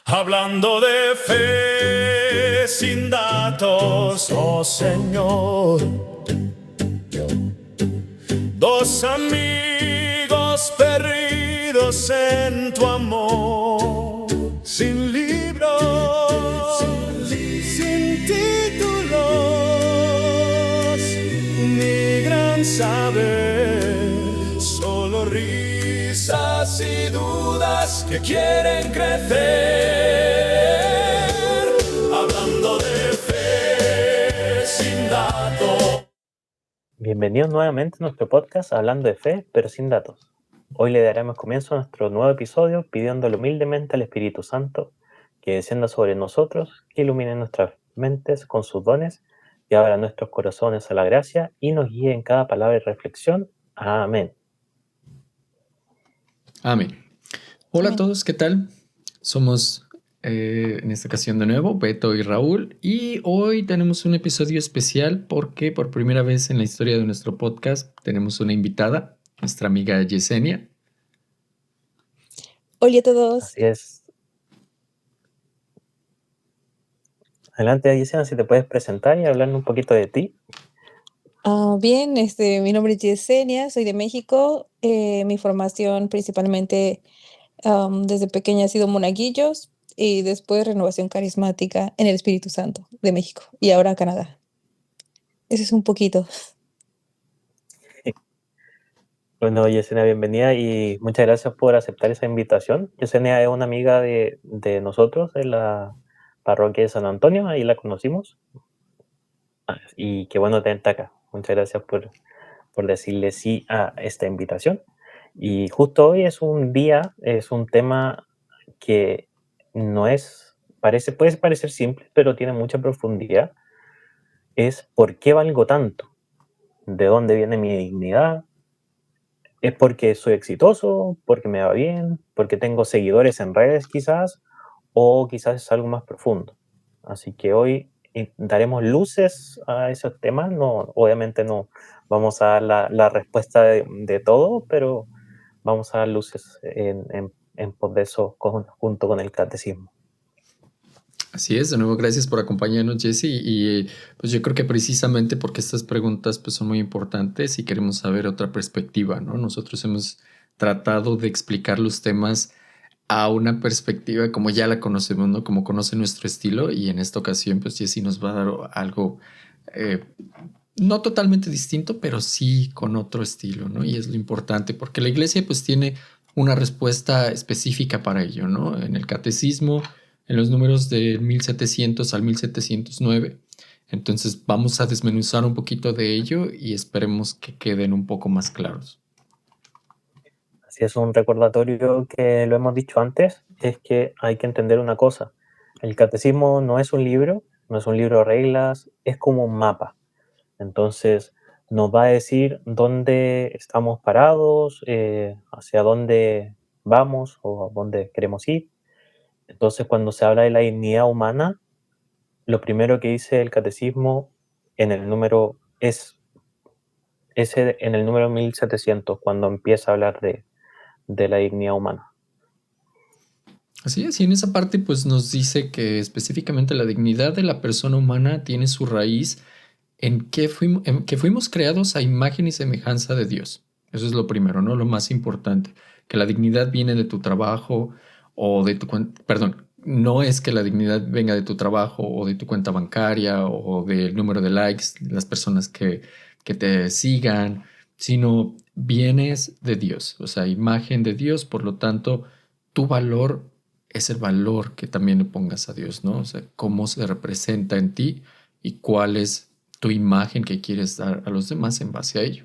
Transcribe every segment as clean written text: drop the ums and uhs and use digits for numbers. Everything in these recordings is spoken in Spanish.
Hablando de fe sin datos, oh Señor. Dos amigos perdidos en tu amor, sin libros, sin títulos, ni gran saber, solo risas y dudas que quieren crecer. Hablando de fe sin datos. Bienvenidos nuevamente a nuestro podcast Hablando de Fe, pero sin datos. Hoy le daremos comienzo a nuestro nuevo episodio pidiéndole humildemente al Espíritu Santo que descienda sobre nosotros, que ilumine nuestras mentes con sus dones y abra nuestros corazones a la gracia y nos guíe en cada palabra y reflexión. Amén. Amén. Hola Amén. a todos, ¿qué tal? Somos en esta ocasión de nuevo Beto y Raúl, y hoy tenemos un episodio especial porque por primera vez en la historia de nuestro podcast tenemos una invitada, nuestra amiga Yesenia. Hola a todos. Así es. Adelante, Yesenia, si te puedes presentar y hablarnos un poquito de ti. Bien, mi nombre es Yesenia, soy de México. Mi formación principalmente desde pequeña ha sido monaguillos y después renovación carismática en el Espíritu Santo de México y ahora Canadá. Eso es un poquito. Bueno, Yesenia, bienvenida y muchas gracias por aceptar esa invitación. Yesenia es una amiga de nosotros en la parroquia de San Antonio, ahí la conocimos. Y qué bueno tenerte acá. Muchas gracias por decirle sí a esta invitación. Y justo hoy es un día, es un tema que no es, puede parecer simple, pero tiene mucha profundidad. Es ¿por qué valgo tanto? ¿De dónde viene mi dignidad? ¿Es porque soy exitoso? ¿Porque me va bien? ¿Porque tengo seguidores en redes quizás? ¿O quizás es algo más profundo? Así que hoy daremos luces a esos temas. No, obviamente no vamos a dar la respuesta de todo, pero vamos a dar luces en pos de eso junto con el catecismo. Así es, de nuevo gracias por acompañarnos, Jesse, y pues yo creo que precisamente porque estas preguntas pues son muy importantes y queremos saber otra perspectiva, ¿no? Nosotros hemos tratado de explicar los temas a una perspectiva como ya la conocemos, ¿no? Como conoce nuestro estilo, y en esta ocasión pues Jesse nos va a dar algo eh, no totalmente distinto, pero sí con otro estilo, ¿no? Y es lo importante porque la iglesia pues tiene una respuesta específica para ello, ¿no? En el catecismo, en los números de 1700 al 1709. Entonces vamos a desmenuzar un poquito de ello y esperemos que queden un poco más claros. Así es, un recordatorio que lo hemos dicho antes, es que hay que entender una cosa. El catecismo no es un libro, no es un libro de reglas, es como un mapa. Entonces nos va a decir dónde estamos parados, hacia dónde vamos o a dónde queremos ir. Entonces cuando se habla de la dignidad humana, lo primero que dice el catecismo en el número en el número 1700, cuando empieza a hablar de la dignidad humana. Así es, y en esa parte pues nos dice que específicamente la dignidad de la persona humana tiene su raíz en que fuimos creados a imagen y semejanza de Dios. Eso es lo primero, ¿no? Lo más importante, que la dignidad viene de tu trabajo o de tu cuenta, perdón, no es que la dignidad venga de tu trabajo o de tu cuenta bancaria o del número de likes, las personas que te sigan, sino vienes de Dios, o sea, imagen de Dios, por lo tanto, tu valor es el valor que también le pongas a Dios, ¿no? O sea, cómo se representa en ti y cuál es tu imagen que quieres dar a los demás en base a ello.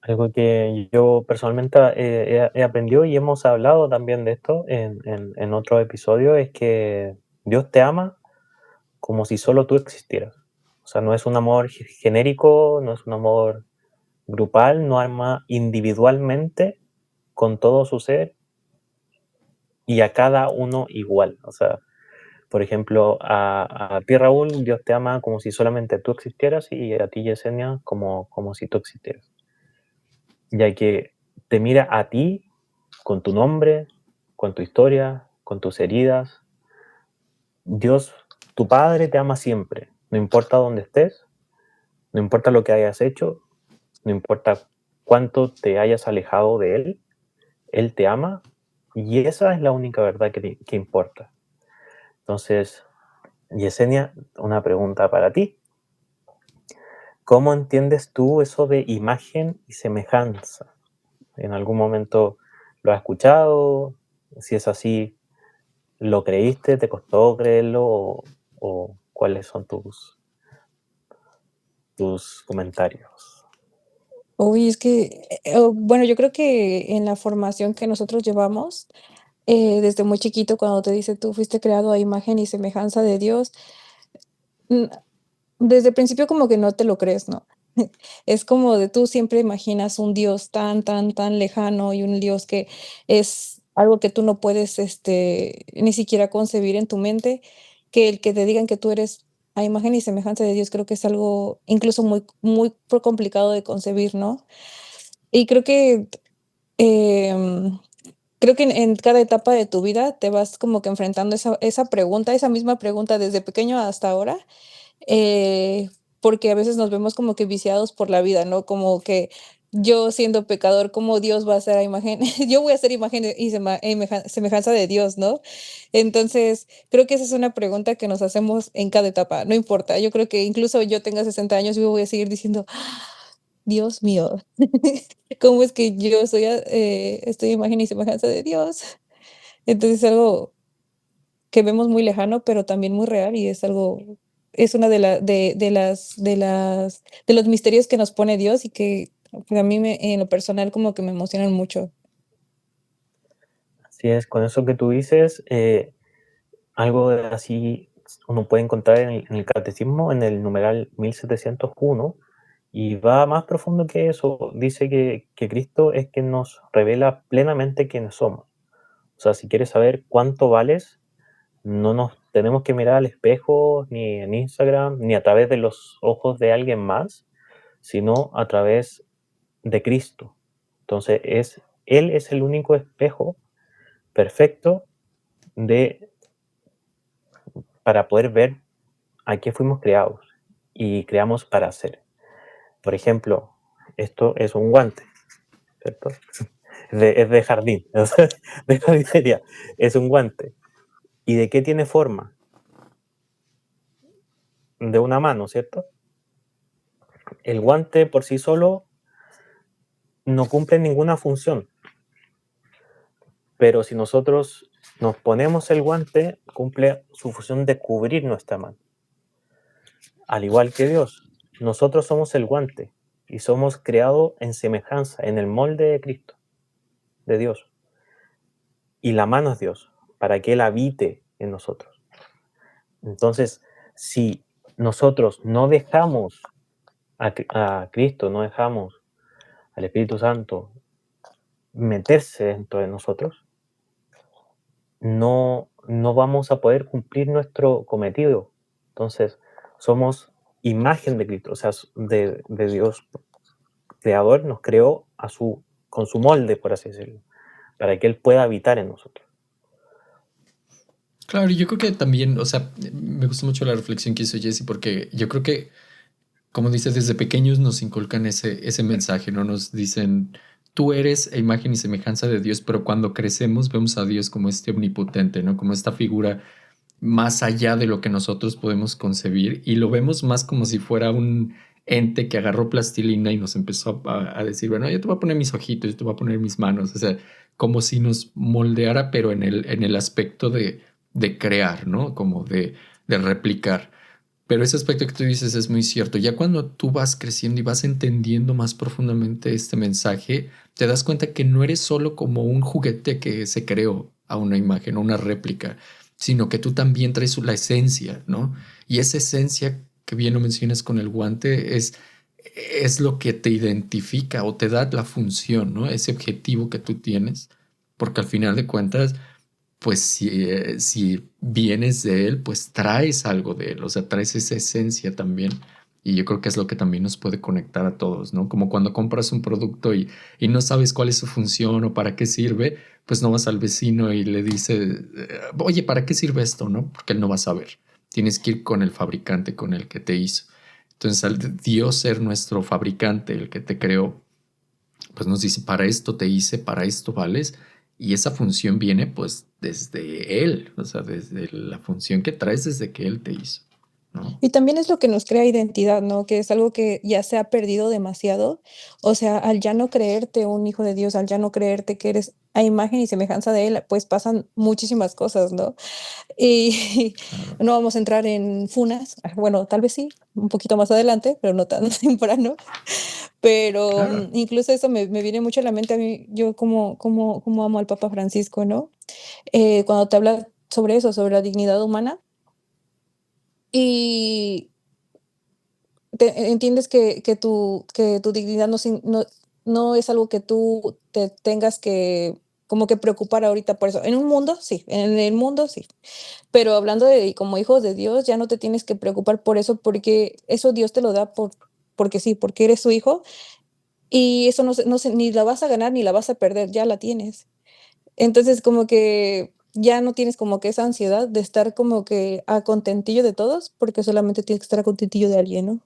Algo que yo personalmente he aprendido y hemos hablado también de esto en otro episodio es que Dios te ama como si solo tú existieras. O sea, no es un amor genérico, no es un amor grupal, no ama individualmente con todo su ser y a cada uno igual. O sea, por ejemplo, a ti, Raúl, Dios te ama como si solamente tú existieras y a ti, Yesenia, como si tú existieras. Ya que te mira a ti con tu nombre, con tu historia, con tus heridas. Dios, tu Padre, te ama siempre, no importa dónde estés, no importa lo que hayas hecho, no importa cuánto te hayas alejado de Él te ama y esa es la única verdad que importa. Entonces, Yesenia, una pregunta para ti. ¿Cómo entiendes tú eso de imagen y semejanza? ¿En algún momento lo has escuchado? Si es así, ¿lo creíste? ¿Te costó creerlo? ¿O cuáles son tus comentarios? Uy, es que, bueno, yo creo que en la formación que nosotros llevamos, desde muy chiquito, cuando te dice: "Tú fuiste creado a imagen y semejanza de Dios", mm, desde el principio como que no te lo crees, ¿no? Es como de tú siempre imaginas un Dios tan, tan, tan lejano y un Dios que es algo que tú no puedes, ni siquiera concebir en tu mente, que el que te digan que tú eres a imagen y semejanza de Dios, creo que es algo incluso muy, muy complicado de concebir, ¿no? Y em, creo que en cada etapa de tu vida te vas como que enfrentando esa pregunta, esa misma pregunta desde pequeño hasta ahora, eh, porque a veces nos vemos como que viciados por la vida, ¿no? Como que yo siendo pecador, ¿cómo Dios va a ser a imagen? Yo voy a ser imagen y semejanza de Dios, ¿no? Entonces, creo que esa es una pregunta que nos hacemos en cada etapa, no importa. Yo creo que incluso yo tenga 60 años, yo voy a seguir diciendo: Dios mío, ¿cómo es que yo estoy a imagen y semejanza de Dios? Entonces, es algo que vemos muy lejano, pero también muy real, y es una de los misterios que nos pone Dios y que, pues, a mí en lo personal como que me emocionan mucho. Así es, con eso que tú dices, algo así uno puede encontrar en el catecismo, en el numeral 1701, y va más profundo que eso. Dice que Cristo es quien nos revela plenamente quiénes somos. O sea, si quieres saber cuánto vales, no nos tenemos que mirar al espejo, ni en Instagram, ni a través de los ojos de alguien más, sino a través de Cristo. Entonces, Él es el único espejo perfecto para poder ver a qué fuimos creados y creamos para hacer. Por ejemplo, esto es un guante, ¿cierto? Es de jardín, de jardinería. Es un guante. ¿Y de qué tiene forma? De una mano, ¿cierto? El guante por sí solo no cumple ninguna función, pero si nosotros nos ponemos el guante, cumple su función de cubrir nuestra mano. Al igual que Dios, nosotros somos el guante y somos creados en semejanza, en el molde de Cristo, de Dios. Y la mano es Dios, para que Él habite en nosotros. Entonces, si nosotros no dejamos a Cristo, no dejamos al Espíritu Santo meterse dentro de nosotros, no vamos a poder cumplir nuestro cometido. Entonces, somos imagen de Cristo, o sea, de Dios creador nos creó con su molde, por así decirlo, para que Él pueda habitar en nosotros. Claro, y yo creo que también, o sea, me gusta mucho la reflexión que hizo Jesse, porque yo creo que, como dices, desde pequeños nos inculcan ese mensaje, ¿no? Nos dicen, tú eres a imagen y semejanza de Dios, pero cuando crecemos vemos a Dios como este omnipotente, ¿no? Como esta figura más allá de lo que nosotros podemos concebir y lo vemos más como si fuera un ente que agarró plastilina y nos empezó a decir, bueno, yo te voy a poner mis ojitos, yo te voy a poner mis manos, o sea, como si nos moldeara, pero en el aspecto de crear, ¿no? Como de replicar. Pero ese aspecto que tú dices es muy cierto. Ya cuando tú vas creciendo y vas entendiendo más profundamente este mensaje, te das cuenta que no eres solo como un juguete que se creó a una imagen o una réplica, sino que tú también traes la esencia, ¿no? Y esa esencia que bien lo mencionas con el guante es lo que te identifica o te da la función, ¿no? Ese objetivo que tú tienes, porque al final de cuentas pues si vienes de él, pues traes algo de él, o sea, traes esa esencia también. Y yo creo que es lo que también nos puede conectar a todos, ¿no? Como cuando compras un producto y no sabes cuál es su función o para qué sirve, pues no vas al vecino y le dices, oye, ¿para qué sirve esto? ¿No? Porque él no va a saber. Tienes que ir con el fabricante, con el que te hizo. Entonces, al Dios ser nuestro fabricante, el que te creó, pues nos dice, para esto te hice, para esto vales. Y esa función viene pues desde Él, o sea, desde la función que traes desde que Él te hizo, ¿no? Y también es lo que nos crea identidad, ¿no? Que es algo que ya se ha perdido demasiado. O sea, al ya no creerte un hijo de Dios, al ya no creerte que eres a imagen y semejanza de Él, pues pasan muchísimas cosas, ¿no? Y Claro, no vamos a entrar en funas. Bueno, tal vez sí, un poquito más adelante, pero no tan temprano. Pero claro. incluso eso me viene mucho a la mente a mí, yo como amo al Papa Francisco, ¿no? Cuando te habla sobre eso, sobre la dignidad humana, y entiendes que tu dignidad no es algo que tú te tengas que como que preocupar ahorita por eso. En un mundo, sí, en el mundo, sí. Pero hablando de como hijos de Dios, ya no te tienes que preocupar por eso, porque eso Dios te lo da porque sí, porque eres su hijo, y eso ni la vas a ganar ni la vas a perder, ya la tienes. Entonces, como que ya no tienes como que esa ansiedad de estar como que a contentillo de todos, porque solamente tienes que estar a contentillo de alguien, ¿no?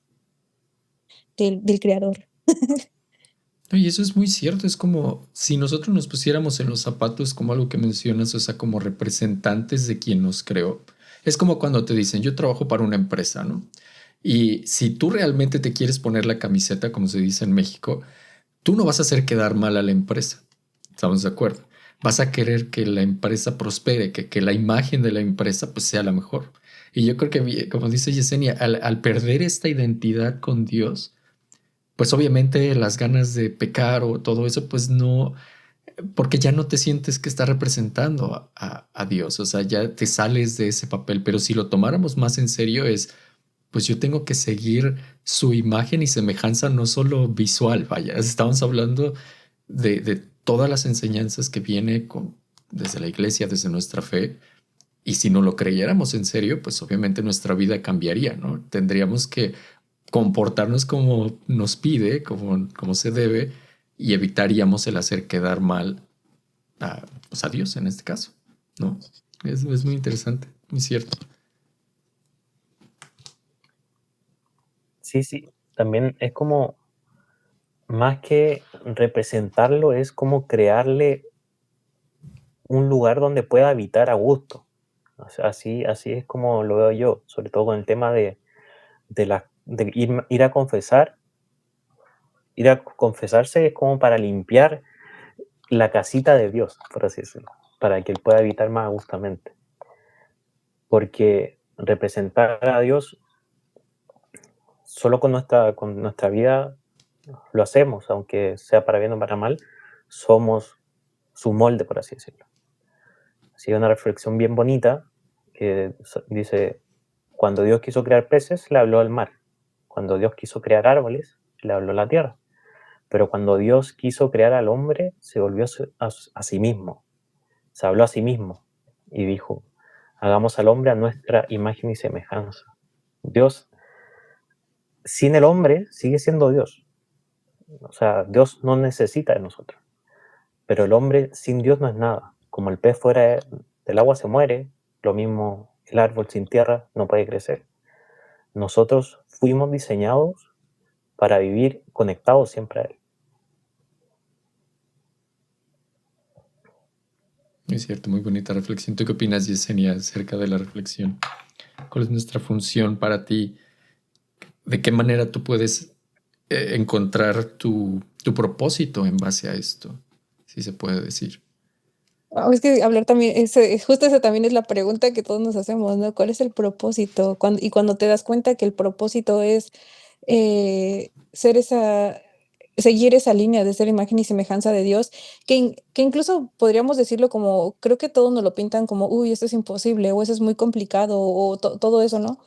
Del creador. Y eso es muy cierto, es como si nosotros nos pusiéramos en los zapatos como algo que mencionas, o sea, como representantes de quien nos creó. Es como cuando te dicen, yo trabajo para una empresa, ¿no? Y si tú realmente te quieres poner la camiseta, como se dice en México, tú no vas a hacer quedar mal a la empresa. ¿Estamos de acuerdo? Vas a querer que la empresa prospere, que la imagen de la empresa pues sea la mejor. Y yo creo que, como dice Yesenia, al perder esta identidad con Dios, pues obviamente las ganas de pecar o todo eso, pues no, porque ya no te sientes que está representando a Dios, o sea, ya te sales de ese papel, pero si lo tomáramos más en serio es, pues yo tengo que seguir su imagen y semejanza, no solo visual, vaya, estamos hablando de todas las enseñanzas que viene desde la iglesia, desde nuestra fe, y si no lo creyéramos en serio, pues obviamente nuestra vida cambiaría, ¿no? Tendríamos que comportarnos como nos pide, como se debe, y evitaríamos el hacer quedar mal pues a Dios en este caso, ¿no? Es muy interesante, muy cierto. Sí, sí, también es como, más que representarlo, es como crearle un lugar donde pueda habitar a gusto. O sea, así es como lo veo yo, sobre todo con el tema de ir a confesar. Ir a confesarse es como para limpiar la casita de Dios, por así decirlo, para que Él pueda habitar más gustamente. Porque representar a Dios solo con nuestra vida lo hacemos, aunque sea para bien o para mal, somos su molde, por así decirlo. Así hay una reflexión bien bonita que dice, cuando Dios quiso crear peces, le habló al mar. Cuando Dios quiso crear árboles, le habló a la tierra. Pero cuando Dios quiso crear al hombre, se volvió a sí mismo. Se habló a sí mismo y dijo, hagamos al hombre a nuestra imagen y semejanza. Dios, sin el hombre, sigue siendo Dios. O sea, Dios no necesita de nosotros. Pero el hombre sin Dios no es nada. Como el pez fuera del agua se muere, lo mismo el árbol sin tierra no puede crecer. Nosotros fuimos diseñados para vivir conectados siempre a Él. Es cierto, muy bonita reflexión. ¿Tú qué opinas, Yesenia, acerca de la reflexión? ¿Cuál es nuestra función para ti? ¿De qué manera tú puedes encontrar tu propósito en base a esto? Si se puede decir. Es que hablar también, justo esa también es la pregunta que todos nos hacemos, ¿no? ¿Cuál es el propósito? Y cuando te das cuenta que el propósito es ser seguir esa línea de ser imagen y semejanza de Dios, que incluso podríamos decirlo como, creo que todos nos lo pintan como, uy, esto es imposible, o eso es muy complicado, o todo eso, ¿no?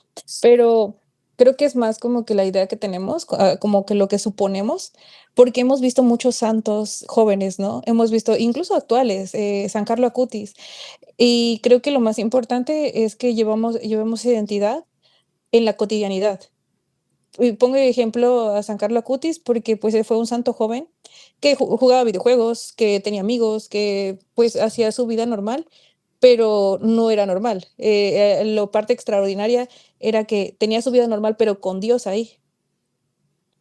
Pero creo que es más como que la idea que tenemos, como que lo que suponemos, porque hemos visto muchos santos jóvenes, ¿no? Hemos visto incluso actuales, San Carlo Acutis, y creo que lo más importante es que llevemos identidad en la cotidianidad. y pongo de ejemplo a San Carlo Acutis porque pues él fue un santo joven que jugaba videojuegos, que tenía amigos, que pues hacía su vida normal, pero no era normal. Lo parte extraordinaria era que tenía su vida normal, pero con Dios ahí.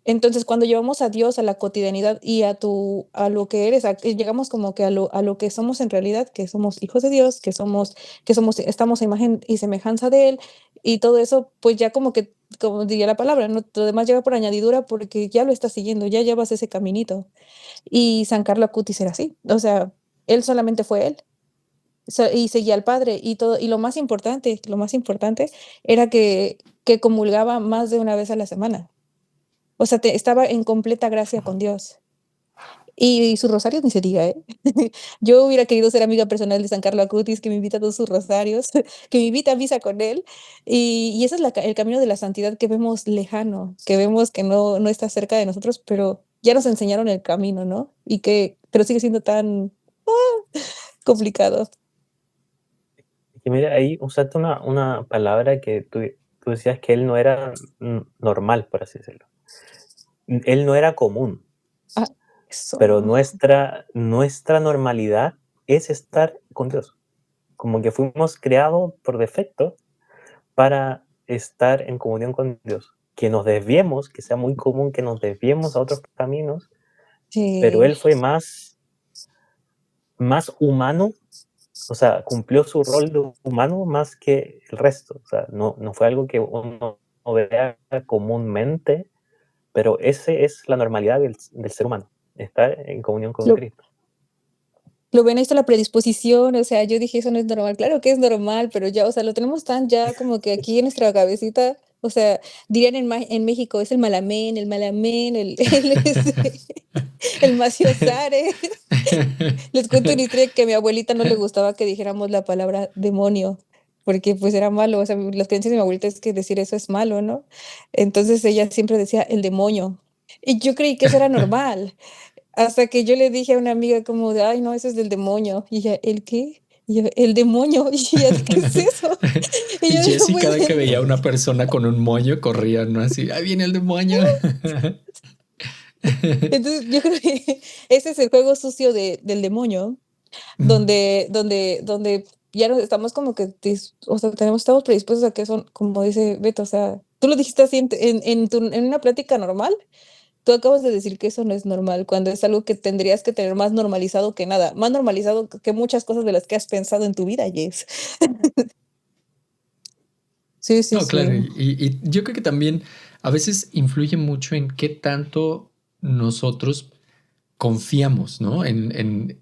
Entonces, cuando llevamos a Dios a la cotidianidad y a lo que eres, llegamos como que a lo que somos en realidad, que somos hijos de Dios, estamos a imagen y semejanza de Él, y todo eso, pues ya como que, como diría la palabra, ¿no? Lo demás llega por añadidura porque ya lo estás siguiendo, ya llevas ese caminito. Y San Carlo Acutis era así, o sea, él solamente fue él. Y seguía al Padre y todo, y lo más importante era que comulgaba más de una vez a la semana. O sea, estaba en completa gracia con Dios. Y sus rosarios ni se diga, ¿eh? Yo hubiera querido ser amiga personal de San Carlo Acutis, que me invita a todos sus rosarios, que me invita a misa con él. Y ese es el camino de la santidad que vemos lejano, que vemos que no está cerca de nosotros, pero ya nos enseñaron el camino, ¿no? Pero sigue siendo tan complicado. Y mira, ahí usaste una palabra que tú decías que él no era normal, por así decirlo. Él no era común, Ah, eso. pero nuestra normalidad es estar con Dios. Como que fuimos creados por defecto para estar en comunión con Dios. Que nos desviemos, que sea muy común que nos desviemos a otros caminos, pero él Sí. fue más humano, o sea, cumplió su rol de humano más que el resto. O sea, no fue algo que uno vea comúnmente, pero esa es la normalidad del ser humano, estar en comunión con Lo, Cristo. lo ven esto la predisposición, o sea, yo dije, eso no es normal. Claro que es normal, pero ya, o sea, lo tenemos tan ya como que aquí en nuestra cabecita, o sea, dirían en México, es el malamén, el maciosare. Les cuento una historia que a mi abuelita no le gustaba que dijéramos la palabra demonio, porque pues era malo, o sea, las creencias de mi abuelita es que decir eso es malo, ¿no? Entonces ella siempre decía el demonio. Y yo creí que eso era normal. Hasta que yo le dije a una amiga como de, ay, no, eso es del demonio. Y ella, ¿el qué? Y yo, el demonio. Y ella, ¿qué es eso? Y Y yo, no Jessie puede cada que ser. veía a una persona con un moño corría, ¿no? Así, ahí viene el demonio. Entonces, yo creo que ese es el juego sucio del demonio, donde ya nos estamos como que, o sea, estamos predispuestos a que son, como dice Beto, o sea, tú lo dijiste así en una plática normal. Tú acabas de decir que eso no es normal, cuando es algo que tendrías que tener más normalizado que nada, más normalizado que muchas cosas de las que has pensado en tu vida, Jess. Sí, sí, No, claro, sí. y yo creo que también a veces influye mucho en qué tanto nosotros confiamos, ¿no? En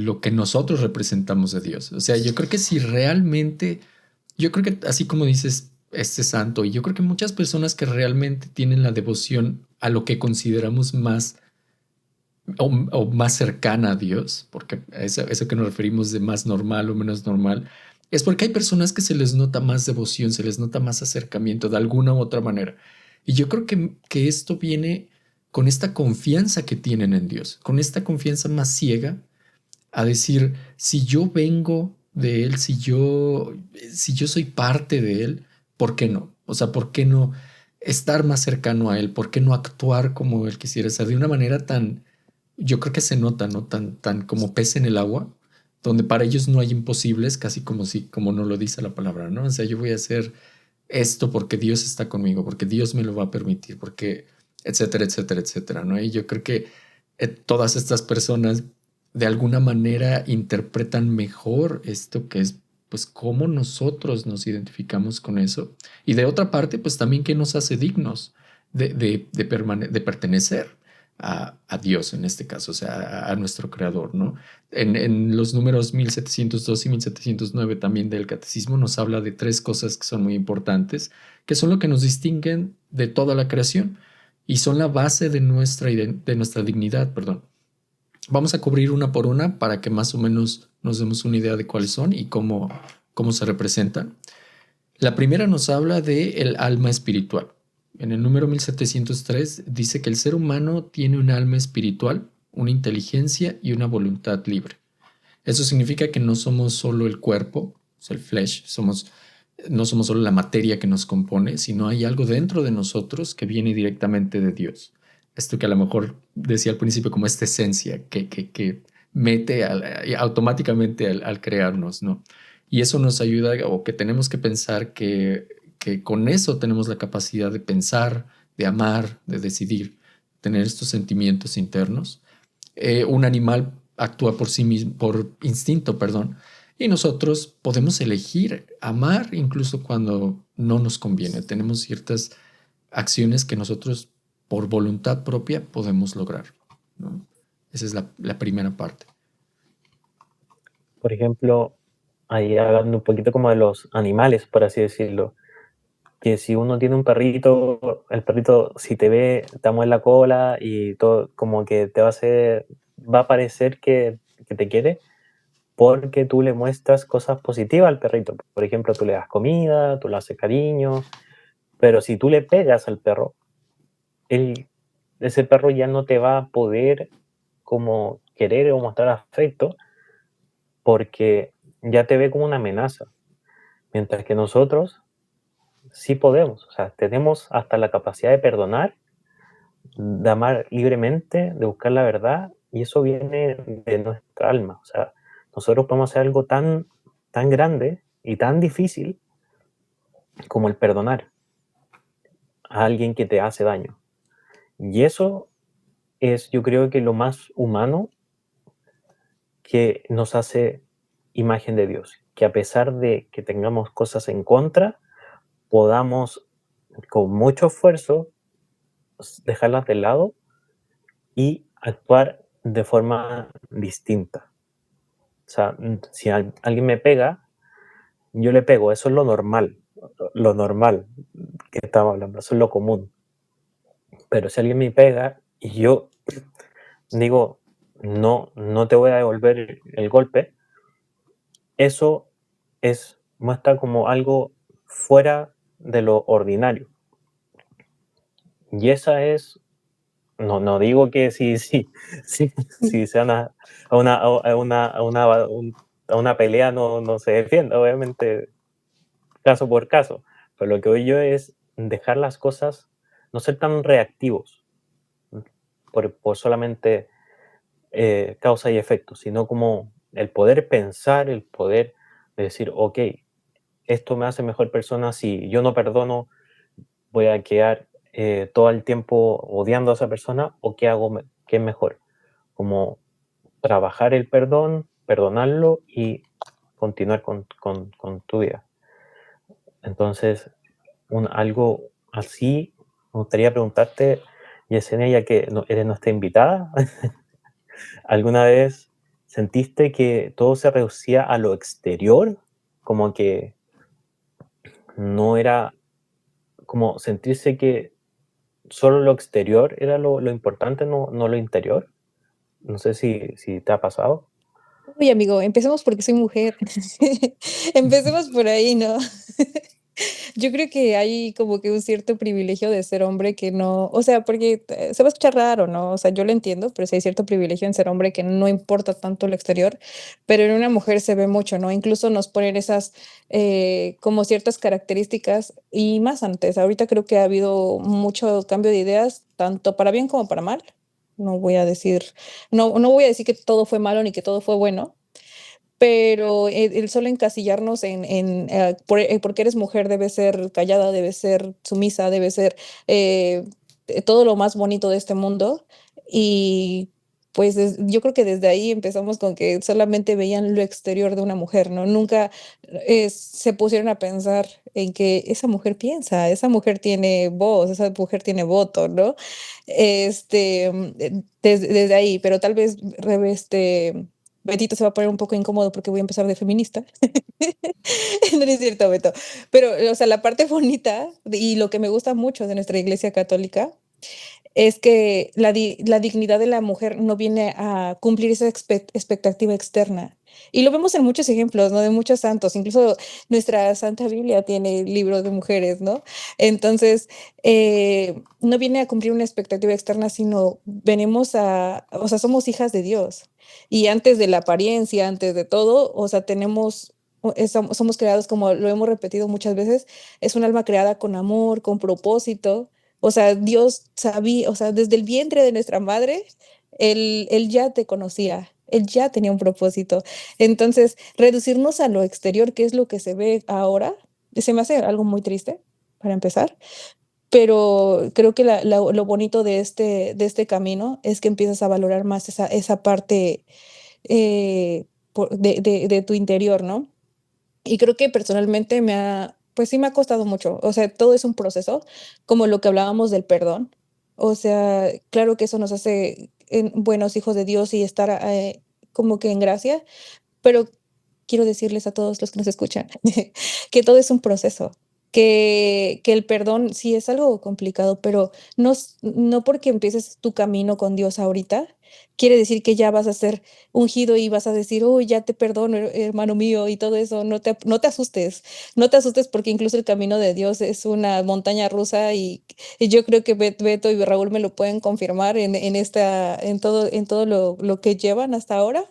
lo que nosotros representamos de Dios. O sea, yo creo que si realmente, yo creo que así como dices, este santo, y yo creo que muchas personas que realmente tienen la devoción a lo que consideramos más o más cercana a Dios, porque eso que nos referimos de más normal o menos normal, es porque hay personas que se les nota más devoción, se les nota más acercamiento de alguna u otra manera. Y yo creo que esto viene con esta confianza que tienen en Dios, con esta confianza más ciega a decir, si yo vengo de Él, si yo soy parte de Él, ¿por qué no? O sea, ¿por qué no estar más cercano a Él? ¿Por qué no actuar como Él quisiera? O sea, de una manera tan, yo creo que se nota, ¿no? Tan como pez en el agua, donde para ellos no hay imposibles, casi como si, como no lo dice la palabra, ¿no? O sea, yo voy a hacer esto porque Dios está conmigo, porque Dios me lo va a permitir, porque etcétera, etcétera, etcétera, ¿no? Y yo creo que todas estas personas de alguna manera interpretan mejor esto que es, pues, cómo nosotros nos identificamos con eso. Y de otra parte, pues también que nos hace dignos de pertenecer a Dios en este caso, o sea, a nuestro creador, ¿no? En los números 1702 y 1709 también del catecismo nos habla de tres cosas que son muy importantes, que son lo que nos distinguen de toda la creación y son la base de nuestra dignidad, perdón. Vamos a cubrir una por una para que más o menos nos demos una idea de cuáles son y cómo se representan. La primera nos habla de el alma espiritual. En el número 1703 dice que el ser humano tiene un alma espiritual, una inteligencia y una voluntad libre. Eso significa que no somos solo el cuerpo, el flesh, somos no somos solo la materia que nos compone, sino hay algo dentro de nosotros que viene directamente de Dios. Esto que a lo mejor decía al principio como esta esencia que mete automáticamente al crearnos, ¿no? Y eso nos ayuda, o que tenemos que pensar que con eso tenemos la capacidad de pensar, de amar, de decidir, tener estos sentimientos internos. Un animal actúa por sí mismo, por instinto, perdón, y nosotros podemos elegir amar incluso cuando no nos conviene. Tenemos ciertas acciones que nosotros por voluntad propia podemos lograr, ¿no? Esa es la primera parte. Por ejemplo, ahí hablando un poquito como de los animales, por así decirlo, que si uno tiene un perrito, el perrito si te ve, te mueve la cola y todo, como que te va a parecer que te quiere porque tú le muestras cosas positivas al perrito. Por ejemplo, tú le das comida, tú le haces cariño, pero si tú le pegas al perro, él, ese perro ya no te va a poder como querer o mostrar afecto porque ya te ve como una amenaza. Mientras que nosotros sí podemos, o sea, tenemos hasta la capacidad de perdonar, de amar libremente, de buscar la verdad, y eso viene de nuestra alma. O sea, nosotros podemos hacer algo tan grande y tan difícil como el perdonar a alguien que te hace daño. Y eso es, yo creo que lo más humano que nos hace imagen de Dios, que a pesar de que tengamos cosas en contra, podamos con mucho esfuerzo dejarlas de lado y actuar de forma distinta. O sea, si alguien me pega, yo le pego, eso es lo normal que estamos hablando, eso es lo común. Pero si alguien me pega y yo digo, no te voy a devolver el golpe, eso muestra como algo fuera de lo ordinario. Y esa es, no digo que si se van a una pelea no se defienda, obviamente, caso por caso. Pero lo que voy yo es dejar las cosas, no ser tan reactivos por solamente causa y efecto, sino como el poder pensar, el poder decir, ok, esto me hace mejor persona, si yo no perdono, voy a quedar todo el tiempo odiando a esa persona, o qué hago, qué es mejor, como trabajar el perdón, perdonarlo y continuar con tu vida. Entonces, algo así, me gustaría preguntarte, Yesenia, ya que eres nuestra invitada, ¿alguna vez sentiste que todo se reducía a lo exterior? Como que no era, como sentirse que solo lo exterior era lo importante, no lo interior. No sé si te ha pasado. Uy, amigo, empecemos porque soy mujer. Empecemos por ahí, ¿no? Yo creo que hay como que un cierto privilegio de ser hombre que no, o sea, porque se va a escuchar raro, ¿no? O sea, yo lo entiendo, pero sí hay cierto privilegio en ser hombre que no importa tanto el exterior, pero en una mujer se ve mucho, ¿no? Incluso nos ponen esas como ciertas características y más antes. Ahorita creo que ha habido mucho cambio de ideas, tanto para bien como para mal. No voy a decir, no voy a decir que todo fue malo ni que todo fue bueno, pero el solo encasillarnos porque eres mujer debes ser callada, debes ser sumisa, debes ser eh, todo lo más bonito de este mundo. Y pues yo creo que desde ahí empezamos con que solamente veían lo exterior de una mujer, ¿no? Nunca se pusieron a pensar en que esa mujer piensa, esa mujer tiene voz, esa mujer tiene voto, ¿no? Desde ahí, pero tal vez Betito se va a poner un poco incómodo porque voy a empezar de feminista. No es cierto, Beto. Pero, o sea, la parte bonita y lo que me gusta mucho de nuestra iglesia católica es que la dignidad de la mujer no viene a cumplir esa expectativa externa. Y lo vemos en muchos ejemplos, ¿no? De muchos santos, incluso nuestra Santa Biblia tiene libros de mujeres, ¿no? Entonces, no viene a cumplir una expectativa externa, sino o sea, somos hijas de Dios. Y antes de la apariencia, antes de todo, o sea, tenemos somos creados, como lo hemos repetido muchas veces, es un alma creada con amor, con propósito. O sea, Dios sabía, o sea, desde el vientre de nuestra madre, Él ya te conocía, Él ya tenía un propósito. Entonces, reducirnos a lo exterior, que es lo que se ve ahora, se me hace algo muy triste, para empezar. Pero creo que lo bonito de este camino es que empiezas a valorar más esa parte de tu interior, ¿no? Y creo que personalmente pues sí me ha costado mucho. O sea, todo es un proceso, como lo que hablábamos del perdón. O sea, claro que eso nos hace buenos hijos de Dios y estar como que en gracia, pero quiero decirles a todos los que nos escuchan que todo es un proceso, que el perdón sí es algo complicado, pero no porque empieces tu camino con Dios ahorita, quiere decir que ya vas a ser ungido y vas a decir, oh, ya te perdono, hermano mío, y todo eso. No te asustes, no te asustes porque incluso el camino de Dios es una montaña rusa y yo creo que Beto y Raúl me lo pueden confirmar en todo lo que llevan hasta ahora.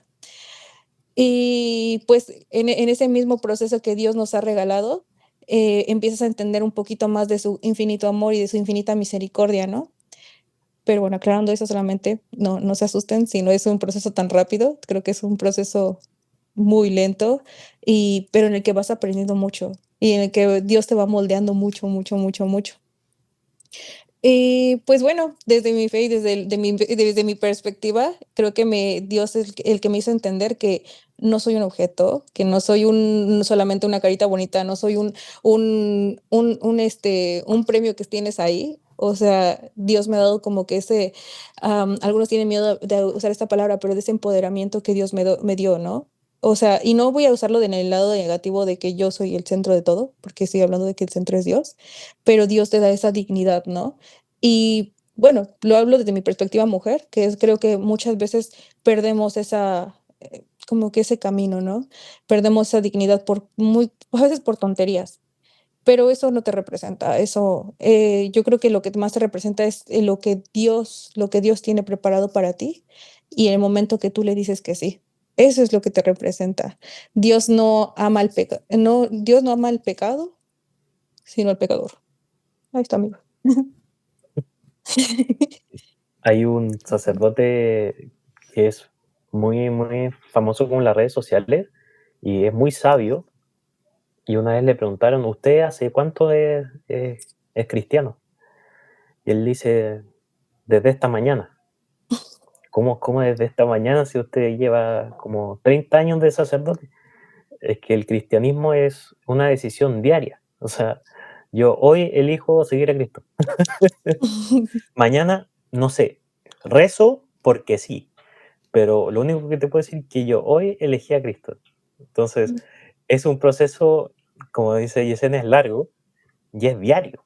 Y pues en ese mismo proceso que Dios nos ha regalado, empiezas a entender un poquito más de su infinito amor y de su infinita misericordia, ¿no? Pero bueno, aclarando eso solamente, no se asusten si no es un proceso tan rápido, creo que es un proceso muy lento, pero en el que vas aprendiendo mucho y en el que Dios te va moldeando mucho, mucho, mucho, mucho. Y pues bueno, desde mi fe y desde mi perspectiva, creo que Dios es el que me hizo entender que no soy un objeto, que no soy no solamente una carita bonita, no soy un premio que tienes ahí. O sea, Dios me ha dado como que algunos tienen miedo de usar esta palabra, pero de ese empoderamiento que Dios me dio, ¿no? O sea, y no voy a usarlo en el lado negativo de que yo soy el centro de todo, porque estoy hablando de que el centro es Dios, pero Dios te da esa dignidad, ¿no? Y bueno, lo hablo desde mi perspectiva mujer, creo que muchas veces perdemos como que ese camino, ¿no? Perdemos esa dignidad a veces por tonterías, pero eso no te representa, yo creo que lo que más te representa es lo que Dios tiene preparado para ti y el momento que tú le dices que sí. Eso es lo que te representa. Dios no ama el pecado, sino al pecador. Ahí está, amigo. Hay un sacerdote que es muy, muy famoso con las redes sociales y es muy sabio. Y una vez le preguntaron, ¿usted hace cuánto es cristiano? Y él dice, desde esta mañana. ¿Cómo desde esta mañana si usted lleva como 30 años de sacerdote? Es que el cristianismo es una decisión diaria. O sea, yo hoy elijo seguir a Cristo. Mañana, no sé, rezo porque sí, pero lo único que te puedo decir es que yo hoy elegí a Cristo. Entonces, es un proceso, como dice Yesenia, es largo y es diario.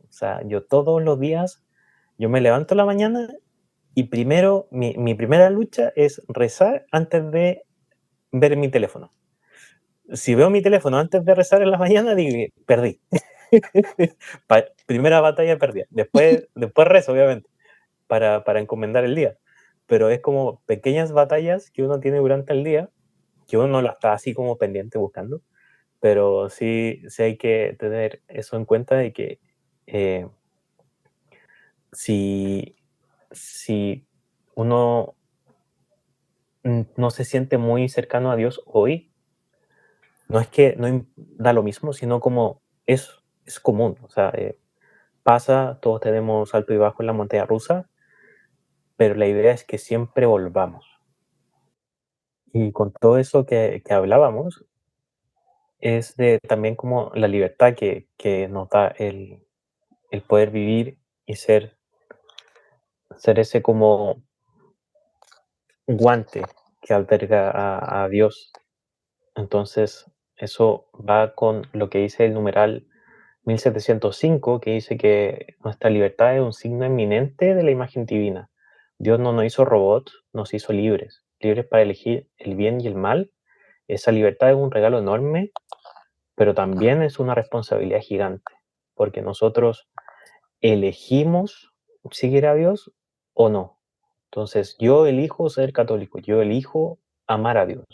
O sea, yo todos los días, yo me levanto en la mañana y primero, mi primera lucha es rezar antes de ver mi teléfono. Si veo mi teléfono antes de rezar en la mañana, digo, perdí. Primera batalla perdida. Después rezo, obviamente, para encomendar el día. Pero es como pequeñas batallas que uno tiene durante el día, que uno no lo está así como pendiente buscando, pero sí hay que tener eso en cuenta de que eh, si, si uno no se siente muy cercano a Dios hoy, no es que no da lo mismo, sino como es común. O sea, pasa, todos tenemos alto y bajo en la montaña rusa, pero la idea es que siempre volvamos. Y con todo eso que hablábamos, es de también como la libertad que nos da el poder vivir y ser ese como guante que alberga a Dios. Entonces, eso va con lo que dice el numeral 1705, que dice que nuestra libertad es un signo eminente de la imagen divina. Dios no nos hizo robots, nos hizo libres, libres para elegir el bien y el mal. Esa libertad es un regalo enorme, pero también es una responsabilidad gigante, porque nosotros elegimos seguir a Dios o no. Entonces, yo elijo ser católico, yo elijo amar a Dios.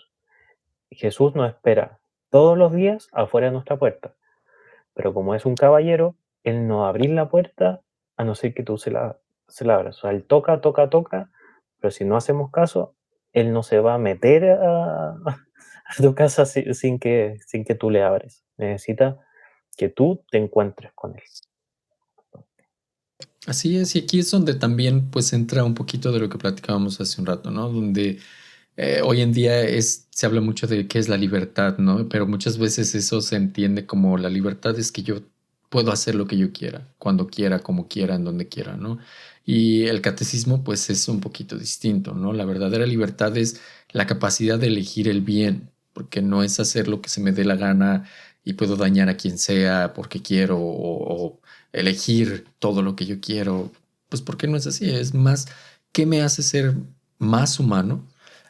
Jesús no espera todos los días afuera de nuestra puerta. Pero como es un caballero, él no va a abrir la puerta a no ser que tú se la abras. O sea, él toca, toca, toca, pero si no hacemos caso, él no se va a meter a tu casa sin que tú le abres. Necesita que tú te encuentres con él. Así es, y aquí es donde también pues entra un poquito de lo que platicábamos hace un rato, ¿no? Donde hoy en día se habla mucho de qué es la libertad, ¿no? Pero muchas veces eso se entiende como la libertad es que yo puedo hacer lo que yo quiera, cuando quiera, como quiera, en donde quiera, ¿no? Y el catecismo pues es un poquito distinto, ¿no? La verdadera libertad es la capacidad de elegir el bien, porque no es hacer lo que se me dé la gana y puedo dañar a quien sea porque quiero o elegir todo lo que yo quiero, pues porque no es así, es más, ¿qué me hace ser más humano?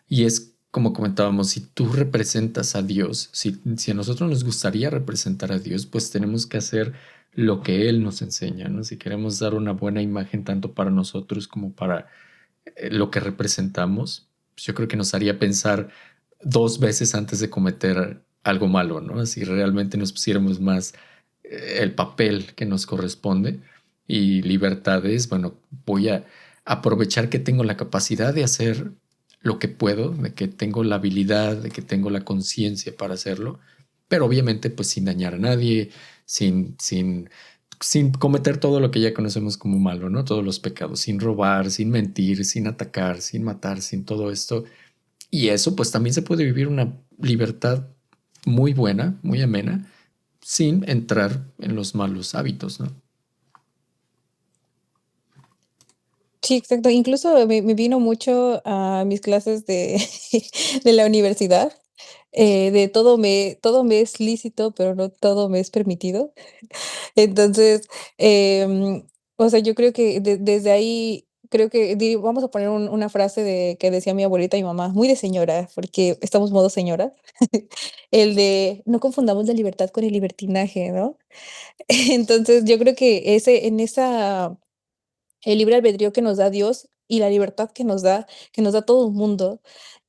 Y es como comentábamos, si tú representas a Dios, si a nosotros nos gustaría representar a Dios, pues tenemos que hacer lo que Él nos enseña, ¿no? Si queremos dar una buena imagen tanto para nosotros como para lo que representamos, pues yo creo que nos haría pensar dos veces antes de cometer algo malo, ¿no? Si realmente nos pusiéramos más el papel que nos corresponde y libertades, bueno, voy a aprovechar que tengo la capacidad de hacer lo que puedo, de que tengo la habilidad, de que tengo la conciencia para hacerlo, pero obviamente pues sin dañar a nadie, sin cometer todo lo que ya conocemos como malo, ¿no? Todos los pecados, sin robar, sin mentir, sin atacar, sin matar, sin todo esto. Y eso pues también se puede vivir una libertad muy buena, muy amena, sin entrar en los malos hábitos, ¿no? Sí, exacto. Incluso me vino mucho a mis clases de, de la universidad, de todo me es lícito, pero no todo me es permitido. Entonces, o sea, yo creo que desde ahí, creo que vamos a poner una frase que decía mi abuelita y mi mamá, muy de señora, porque estamos modo señora, el de no confundamos la libertad con el libertinaje, ¿no? Entonces, yo creo que el libre albedrío que nos da Dios y la libertad que nos da todo el mundo,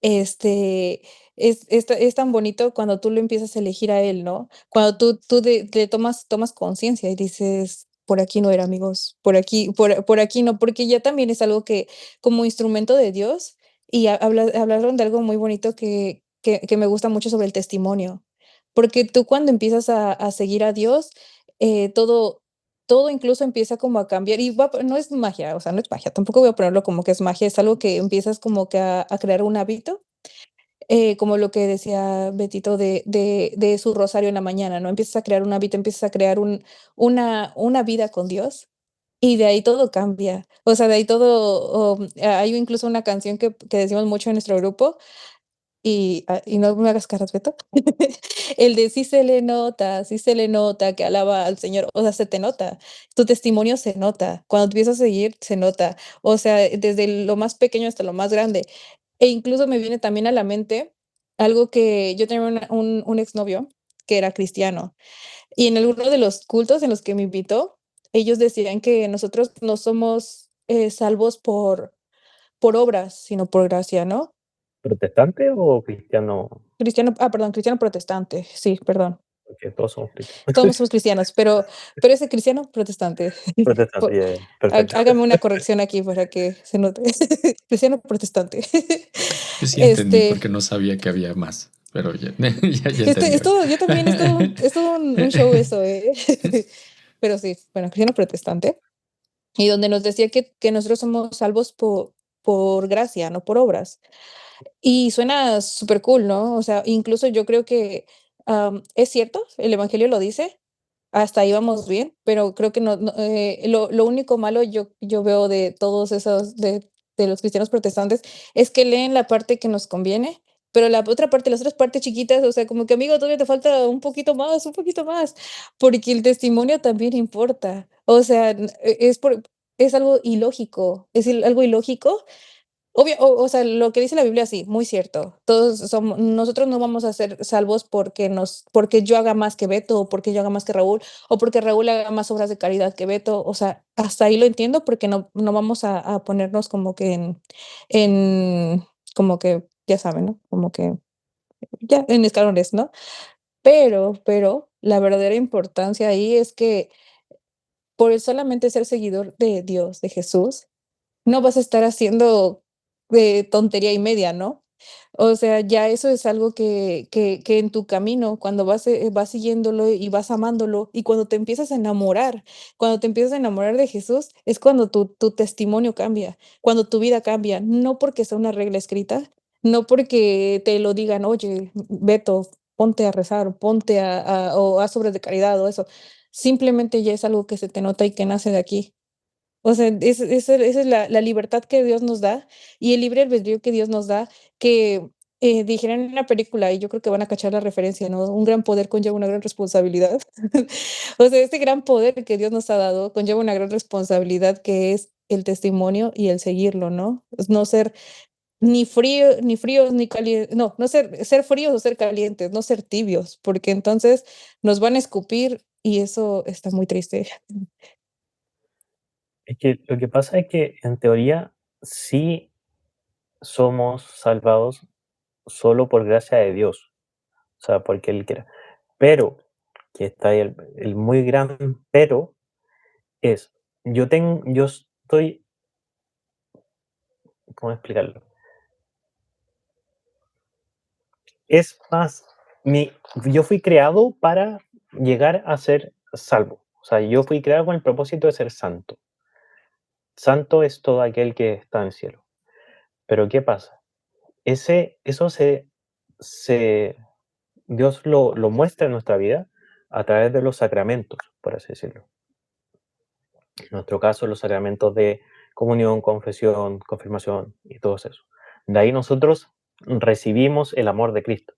este, es tan bonito cuando tú lo empiezas a elegir a Él, ¿no? Cuando tú le tomas conciencia y dices, por aquí no era, amigos, por aquí no, porque ya también es algo que como instrumento de Dios, y hablaron de algo muy bonito que me gusta mucho sobre el testimonio, porque tú cuando empiezas a seguir a Dios, todo incluso empieza como a cambiar y no es magia, o sea, no es magia, tampoco voy a ponerlo como que es magia, es algo que empiezas como que a crear un hábito, como lo que decía Betito de su rosario en la mañana, ¿no? Empiezas a crear un hábito, empiezas a crear una vida con Dios y de ahí todo cambia. O sea, de ahí todo, hay incluso una canción que decimos mucho en nuestro grupo, y no me hagas caras, Beto. El de sí se le nota que alaba al Señor, o sea, se te nota, tu testimonio se nota, cuando te empiezas a seguir, se nota, o sea, desde lo más pequeño hasta lo más grande. E incluso me viene también a la mente algo que yo tenía un exnovio que era cristiano, y en alguno de los cultos en los que me invitó, ellos decían que nosotros no somos salvos por obras, sino por gracia, ¿no? ¿Protestante o cristiano? Perdón, cristiano protestante, sí, perdón. Porque todos somos cristianos. Todos somos cristianos, pero ese cristiano protestante. Protestante, Po ya, ya, perfecto. Hágame una corrección aquí para que se note. Cristiano protestante. Yo sí entendí Este, porque no sabía que había más, pero ya entendí es ahorita. todo, yo también es todo un show eso, Pero sí, bueno, cristiano protestante, y donde nos decía que nosotros somos salvos por gracia, no por obras. Y suena súper cool, ¿no? O sea, incluso yo creo que, es cierto, el evangelio lo dice, hasta ahí vamos bien, pero creo que lo único malo yo veo de todos esos, de los cristianos protestantes, es que leen la parte que nos conviene, pero la otra parte, las otras partes chiquitas, o sea, como que amigo, todavía te falta un poquito más, porque el testimonio también importa. O sea, es algo ilógico, algo ilógico. Obvio, o sea, lo que dice la Biblia, sí, muy cierto. Nosotros no vamos a ser salvos porque yo haga más que Beto, o porque yo haga más que Raúl, o porque Raúl haga más obras de caridad que Beto. O sea, hasta ahí lo entiendo porque no vamos a ponernos como que en, como que, ya saben, ¿no? Como que ya en escalones, ¿no? Pero la verdadera importancia ahí es que por el solamente ser seguidor de Dios, de Jesús, no vas a estar haciendo, tontería y media, ¿no? O sea, ya eso es algo que en tu camino, cuando vas siguiéndolo y vas amándolo, y cuando te empiezas a enamorar de Jesús, es cuando tu testimonio cambia, cuando tu vida cambia, no porque sea una regla escrita, no porque te lo digan: "Oye, Beto, ponte a rezar, ponte o haz obras de caridad", o eso. Simplemente ya es algo que se te nota y que nace de aquí. O sea, esa es la libertad que Dios nos da y el libre albedrío que Dios nos da, que, dijeron en la película, y yo creo que van a cachar la referencia, ¿no? Un gran poder conlleva una gran responsabilidad. O sea, este gran poder que Dios nos ha dado conlleva una gran responsabilidad, que es el testimonio y el seguirlo, ¿no? Es no ser ni fríos ni calientes, no ser fríos o ser calientes, no ser tibios, porque entonces nos van a escupir y eso está muy triste. Es que lo que pasa es que en teoría sí somos salvados solo por gracia de Dios, o sea, porque Él quiera. Pero, que está ahí el muy gran pero, es, yo estoy, ¿cómo explicarlo? Es más, yo fui creado para llegar a ser salvo. O sea, yo fui creado con el propósito de ser santo. Santo es todo aquel que está en el cielo. Pero ¿qué pasa? Eso se Dios lo muestra en nuestra vida a través de los sacramentos, por así decirlo. En nuestro caso, los sacramentos de comunión, confesión, confirmación y todo eso. De ahí nosotros recibimos el amor de Cristo.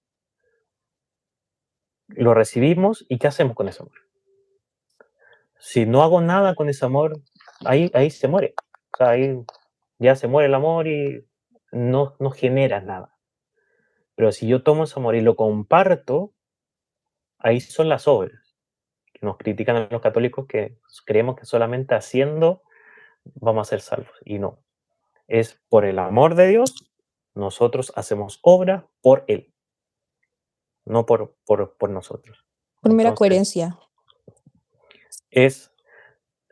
Lo recibimos y ¿qué hacemos con ese amor? Si no hago nada con ese amor, ahí se muere. O sea, ahí ya se muere el amor y no genera nada. Pero si yo tomo ese amor y lo comparto, ahí son las obras. Que nos critican a los católicos que creemos que solamente haciendo vamos a ser salvos. Y no. Es por el amor de Dios, nosotros hacemos obra por Él, no por nosotros. Por mera Entonces, coherencia. es,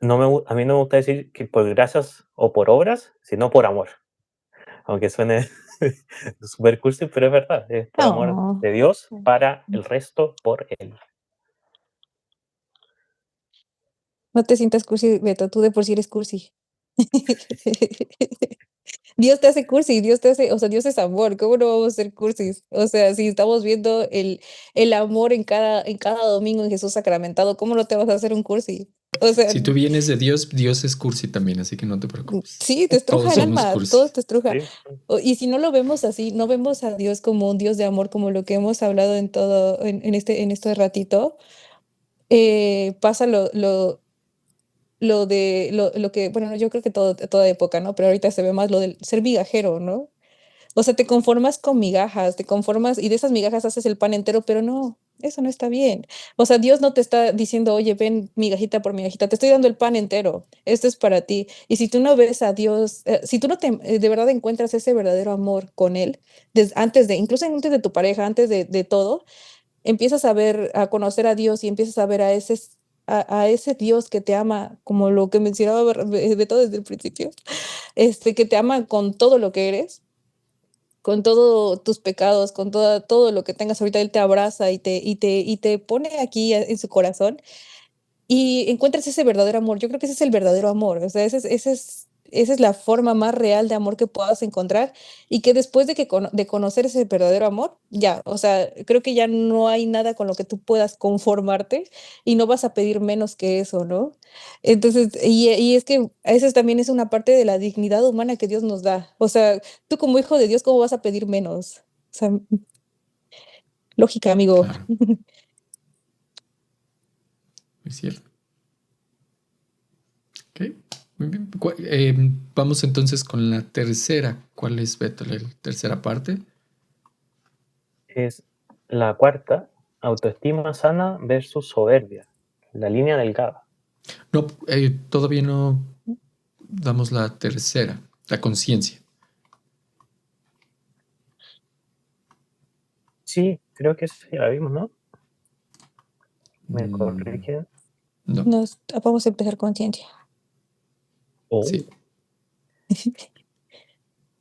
a mí no me gusta decir que por gracias o por obras, sino por amor. Aunque suene súper cursi, pero es verdad, es por amor No. de Dios para el resto por Él. No te sientas cursi, Beto, tú de por sí eres cursi. Dios te hace cursi, Dios te hace, o sea, Dios es amor, ¿cómo no vamos a ser cursis? O sea, si estamos viendo el amor en cada domingo en Jesús sacramentado, ¿cómo no te vas a hacer un cursi? O sea, Si tú vienes de Dios, Dios es cursi también, así que no te preocupes. sí, te estruja Todos el somos alma, todo cursis. te estruja. ¿Sí? Y si no lo vemos así, no vemos a Dios como un Dios de amor, como lo que hemos hablado en todo, en este ratito, pasa lo que, bueno, yo creo que toda época, ¿no? Pero ahorita se ve más lo del ser migajero, ¿no? O sea, te conformas con migajas, te conformas y de esas migajas haces el pan entero, pero no, eso no está bien. O sea, Dios no te está diciendo: "Oye, ven migajita por migajita, te estoy dando el pan entero, esto es para ti". Y si tú no ves a Dios, si tú no de verdad encuentras ese verdadero amor con Él, incluso antes de tu pareja, antes de todo, empiezas a conocer a Dios y empiezas a ver a ese Dios que te ama, como lo que mencionaba Beto desde el principio, que te ama con todo lo que eres, con todos tus pecados, con todo lo que tengas ahorita. Él te abraza y te pone aquí en su corazón y encuentras ese verdadero amor. Yo creo que ese es el verdadero amor. O sea, esa es la forma más real de amor que puedas encontrar, y que después de conocer ese verdadero amor, ya, o sea, creo que ya no hay nada con lo que tú puedas conformarte y no vas a pedir menos que eso, ¿no? Entonces, y es que eso también es una parte de la dignidad humana que Dios nos da. O sea, tú como hijo de Dios, ¿cómo vas a pedir menos? O sea, lógica, amigo. Claro, es cierto. Ok, muy bien. Vamos entonces con la tercera. ¿Cuál es, Beto, la tercera parte? Es la cuarta, autoestima sana versus soberbia, la línea delgada. No, todavía no damos la tercera, la conciencia. Sí, creo que sí, la vimos, ¿no? ¿Me Mm, corrigen? no, Vamos a empezar con ciencia. Oh. sí.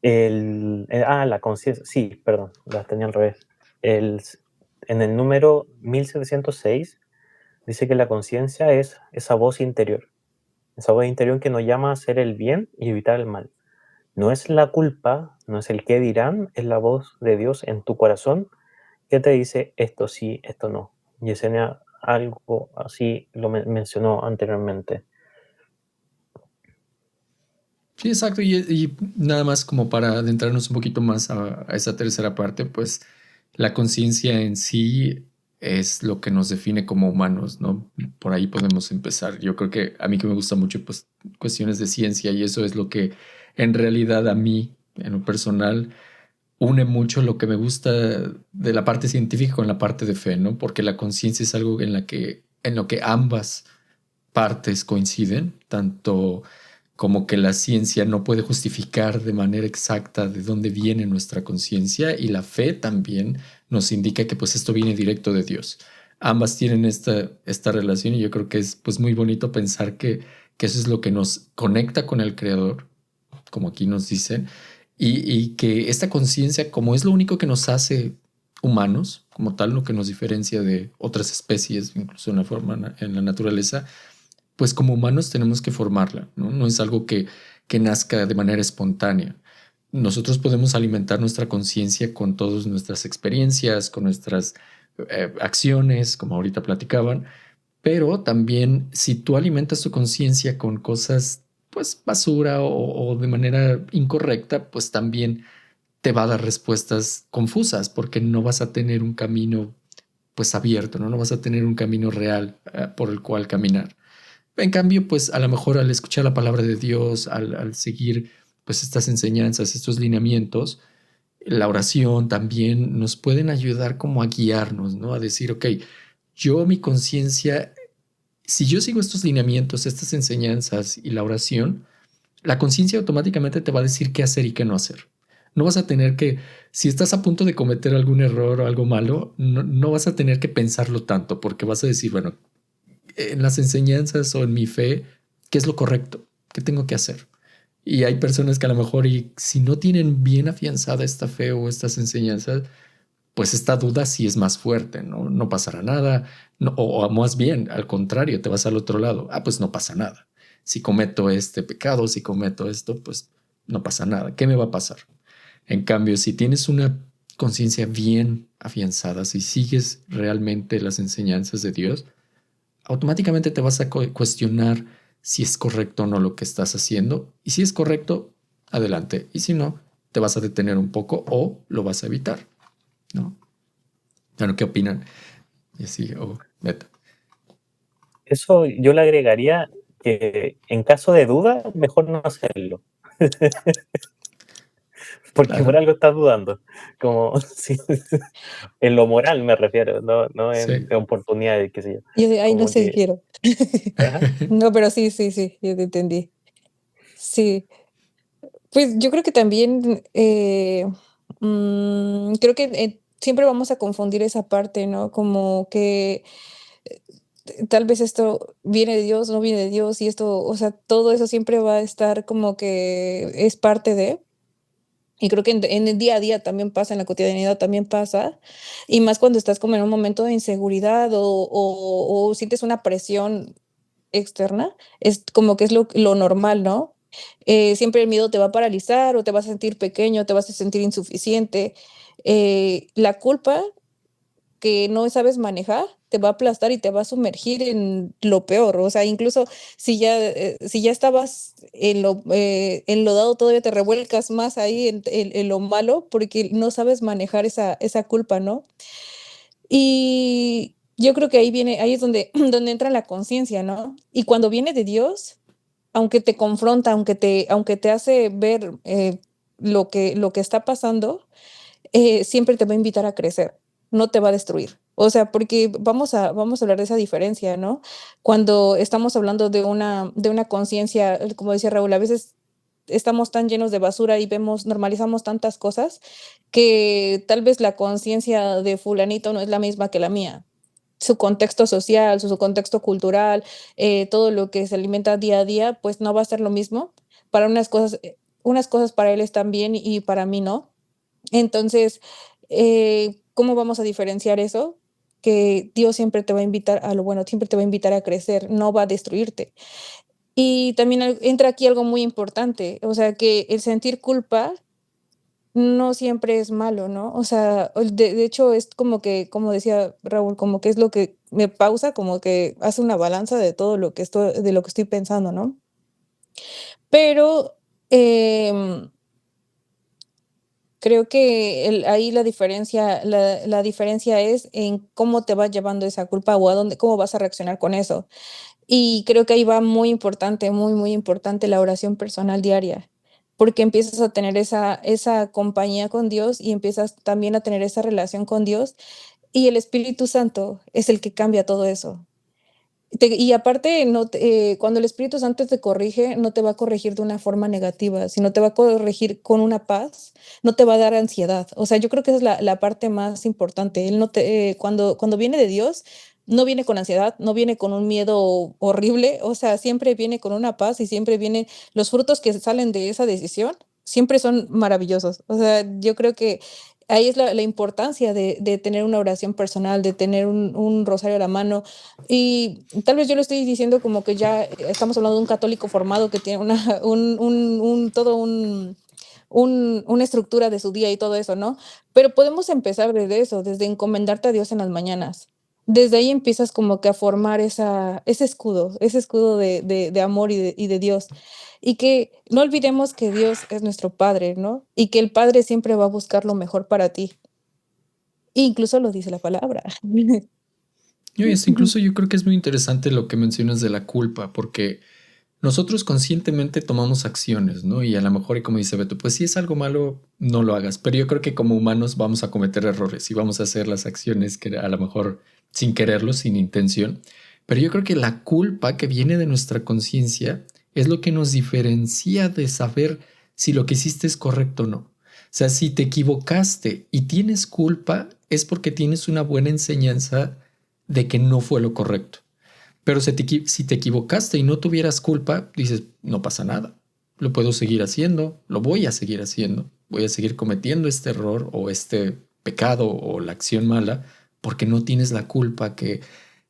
La conciencia. Sí, perdón, las tenía al revés. En el número 1706 dice que la conciencia es esa voz interior. Esa voz interior que nos llama a hacer el bien y evitar el mal. No es la culpa, no es el qué dirán, es la voz de Dios en tu corazón que te dice esto sí, esto no. Yesenia algo así lo mencionó anteriormente. Sí, exacto. Y nada más como para adentrarnos un poquito más a esa tercera parte, pues la conciencia en sí es lo que nos define como humanos, ¿no? Por ahí podemos empezar. Yo creo que a mí que me gusta mucho, pues, cuestiones de ciencia y eso es lo que en realidad a mí, en lo personal, une mucho lo que me gusta de la parte científica con la parte de fe, ¿no? Porque la conciencia es algo en lo que ambas partes coinciden, tanto como que la ciencia no puede justificar de manera exacta de dónde viene nuestra conciencia y la fe también nos indica que pues esto viene directo de Dios. Ambas tienen esta relación y yo creo que es pues muy bonito pensar que eso es lo que nos conecta con el Creador, como aquí nos dicen, y que esta conciencia, como es lo único que nos hace humanos, como tal, lo que nos diferencia de otras especies, incluso en la forma en la naturaleza, pues como humanos tenemos que formarla, ¿no? No es algo que nazca de manera espontánea. Nosotros podemos alimentar nuestra conciencia con todas nuestras experiencias, con nuestras acciones, como ahorita platicaban, pero también si tú alimentas tu conciencia con cosas, pues basura o de manera incorrecta, pues también te va a dar respuestas confusas porque no vas a tener un camino pues abierto, ¿no? No vas a tener un camino real por el cual caminar. En cambio, pues a lo mejor al escuchar la palabra de Dios, al seguir pues estas enseñanzas, estos lineamientos, la oración también nos pueden ayudar como a guiarnos, ¿no? A decir, ok, yo mi conciencia, si yo sigo estos lineamientos, estas enseñanzas y la oración, la conciencia automáticamente te va a decir qué hacer y qué no hacer. No vas a tener que, si estás a punto de cometer algún error o algo malo, no vas a tener que pensarlo tanto porque vas a decir, bueno, en las enseñanzas o en mi fe, qué es lo correcto, qué tengo que hacer. Y hay personas que a lo mejor, y si no tienen bien afianzada esta fe o estas enseñanzas, pues esta duda sí es más fuerte, ¿no? No pasará nada, no, o más bien, al contrario, te vas al otro lado, pues no pasa nada. Si cometo este pecado, si cometo esto, pues no pasa nada. ¿Qué me va a pasar? En cambio, si tienes una conciencia bien afianzada, si sigues realmente las enseñanzas de Dios, automáticamente te vas a cuestionar si es correcto o no lo que estás haciendo. Y si es correcto, adelante. Y si no, te vas a detener un poco o lo vas a evitar, ¿no? Bueno, ¿qué opinan? Y así, Beta. Eso yo le agregaría que en caso de duda, mejor no hacerlo. Porque Claro. por algo estás dudando. Como sí, en lo moral me refiero, no Sí. en oportunidades, qué sé yo. Yo de, ay, no Como sé si que, quiero. ajá, No, pero sí, yo te entendí. Sí, pues yo creo que también, creo que siempre vamos a confundir esa parte, ¿no? Como que tal vez esto viene de Dios, no viene de Dios, y esto, o sea, todo eso siempre va a estar como que es parte de. Y creo que en el día a día también pasa, en la cotidianidad también pasa, y más cuando estás como en un momento de inseguridad o sientes una presión externa, es como que es lo normal, ¿no? Siempre el miedo te va a paralizar o te vas a sentir pequeño, te vas a sentir insuficiente. La culpa que no sabes manejar te va a aplastar y te va a sumergir en lo peor. O sea, incluso si ya estabas enlodado, todavía te revuelcas más ahí en lo malo porque no sabes manejar esa culpa, ¿no? Y yo creo que ahí es donde, donde entra la conciencia, ¿no? Y cuando viene de Dios, aunque te confronta, aunque te hace ver lo que está pasando, siempre te va a invitar a crecer, no te va a destruir. O sea, porque vamos a hablar de esa diferencia, ¿no? Cuando estamos hablando de una conciencia, como decía Raúl, a veces estamos tan llenos de basura y normalizamos tantas cosas que tal vez la conciencia de fulanito no es la misma que la mía. su contexto social, su contexto cultural, todo lo que se alimenta día a día, pues no va a ser lo mismo. Para unas cosas para él están bien y para mí no. Entonces, ¿cómo vamos a diferenciar eso? Que Dios siempre te va a invitar a lo bueno, siempre te va a invitar a crecer, no va a destruirte. Y también entra aquí algo muy importante, o sea, que el sentir culpa no siempre es malo, ¿no? O sea, de hecho es como que, como decía Raúl, como que es lo que me pausa, como que hace una balanza de todo lo que de lo que estoy pensando, ¿no? Pero em, creo que ahí la diferencia es en cómo te va llevando esa culpa o a dónde, cómo vas a reaccionar con eso. Y creo que ahí va muy importante, muy, muy importante la oración personal diaria, porque empiezas a tener esa compañía con Dios y empiezas también a tener esa relación con Dios y el Espíritu Santo es el que cambia todo eso. Y aparte, cuando el Espíritu Santo te corrige, no te va a corregir de una forma negativa, sino te va a corregir con una paz, no te va a dar ansiedad. O sea, yo creo que esa es la parte más importante. Él no cuando viene de Dios, no viene con ansiedad, no viene con un miedo horrible, o sea, siempre viene con una paz y siempre vienen los frutos que salen de esa decisión, siempre son maravillosos. O sea, yo creo que ahí es la importancia de tener una oración personal, de tener un rosario a la mano, y tal vez yo lo estoy diciendo como que ya estamos hablando de un católico formado que tiene todo una estructura de su día y todo eso, ¿no? Pero podemos empezar desde eso, desde encomendarte a Dios en las mañanas. Desde ahí empiezas como que a formar ese escudo de amor y de Dios. Y que no olvidemos que Dios es nuestro Padre, ¿no? Y que el Padre siempre va a buscar lo mejor para ti. Incluso lo dice la palabra. Y esto incluso yo creo que es muy interesante lo que mencionas de la culpa, porque nosotros conscientemente tomamos acciones, ¿no? Y a lo mejor, y como dice Beto, pues si es algo malo, no lo hagas. Pero yo creo que como humanos vamos a cometer errores y vamos a hacer las acciones que a lo mejor sin quererlo, sin intención. Pero yo creo que la culpa que viene de nuestra conciencia es lo que nos diferencia de saber si lo que hiciste es correcto o no. O sea, si te equivocaste y tienes culpa, es porque tienes una buena enseñanza de que no fue lo correcto. Pero si te equivocaste y no tuvieras culpa, dices, no pasa nada. Lo puedo seguir haciendo, lo voy a seguir haciendo, voy a seguir cometiendo este error o este pecado o la acción mala porque no tienes la culpa que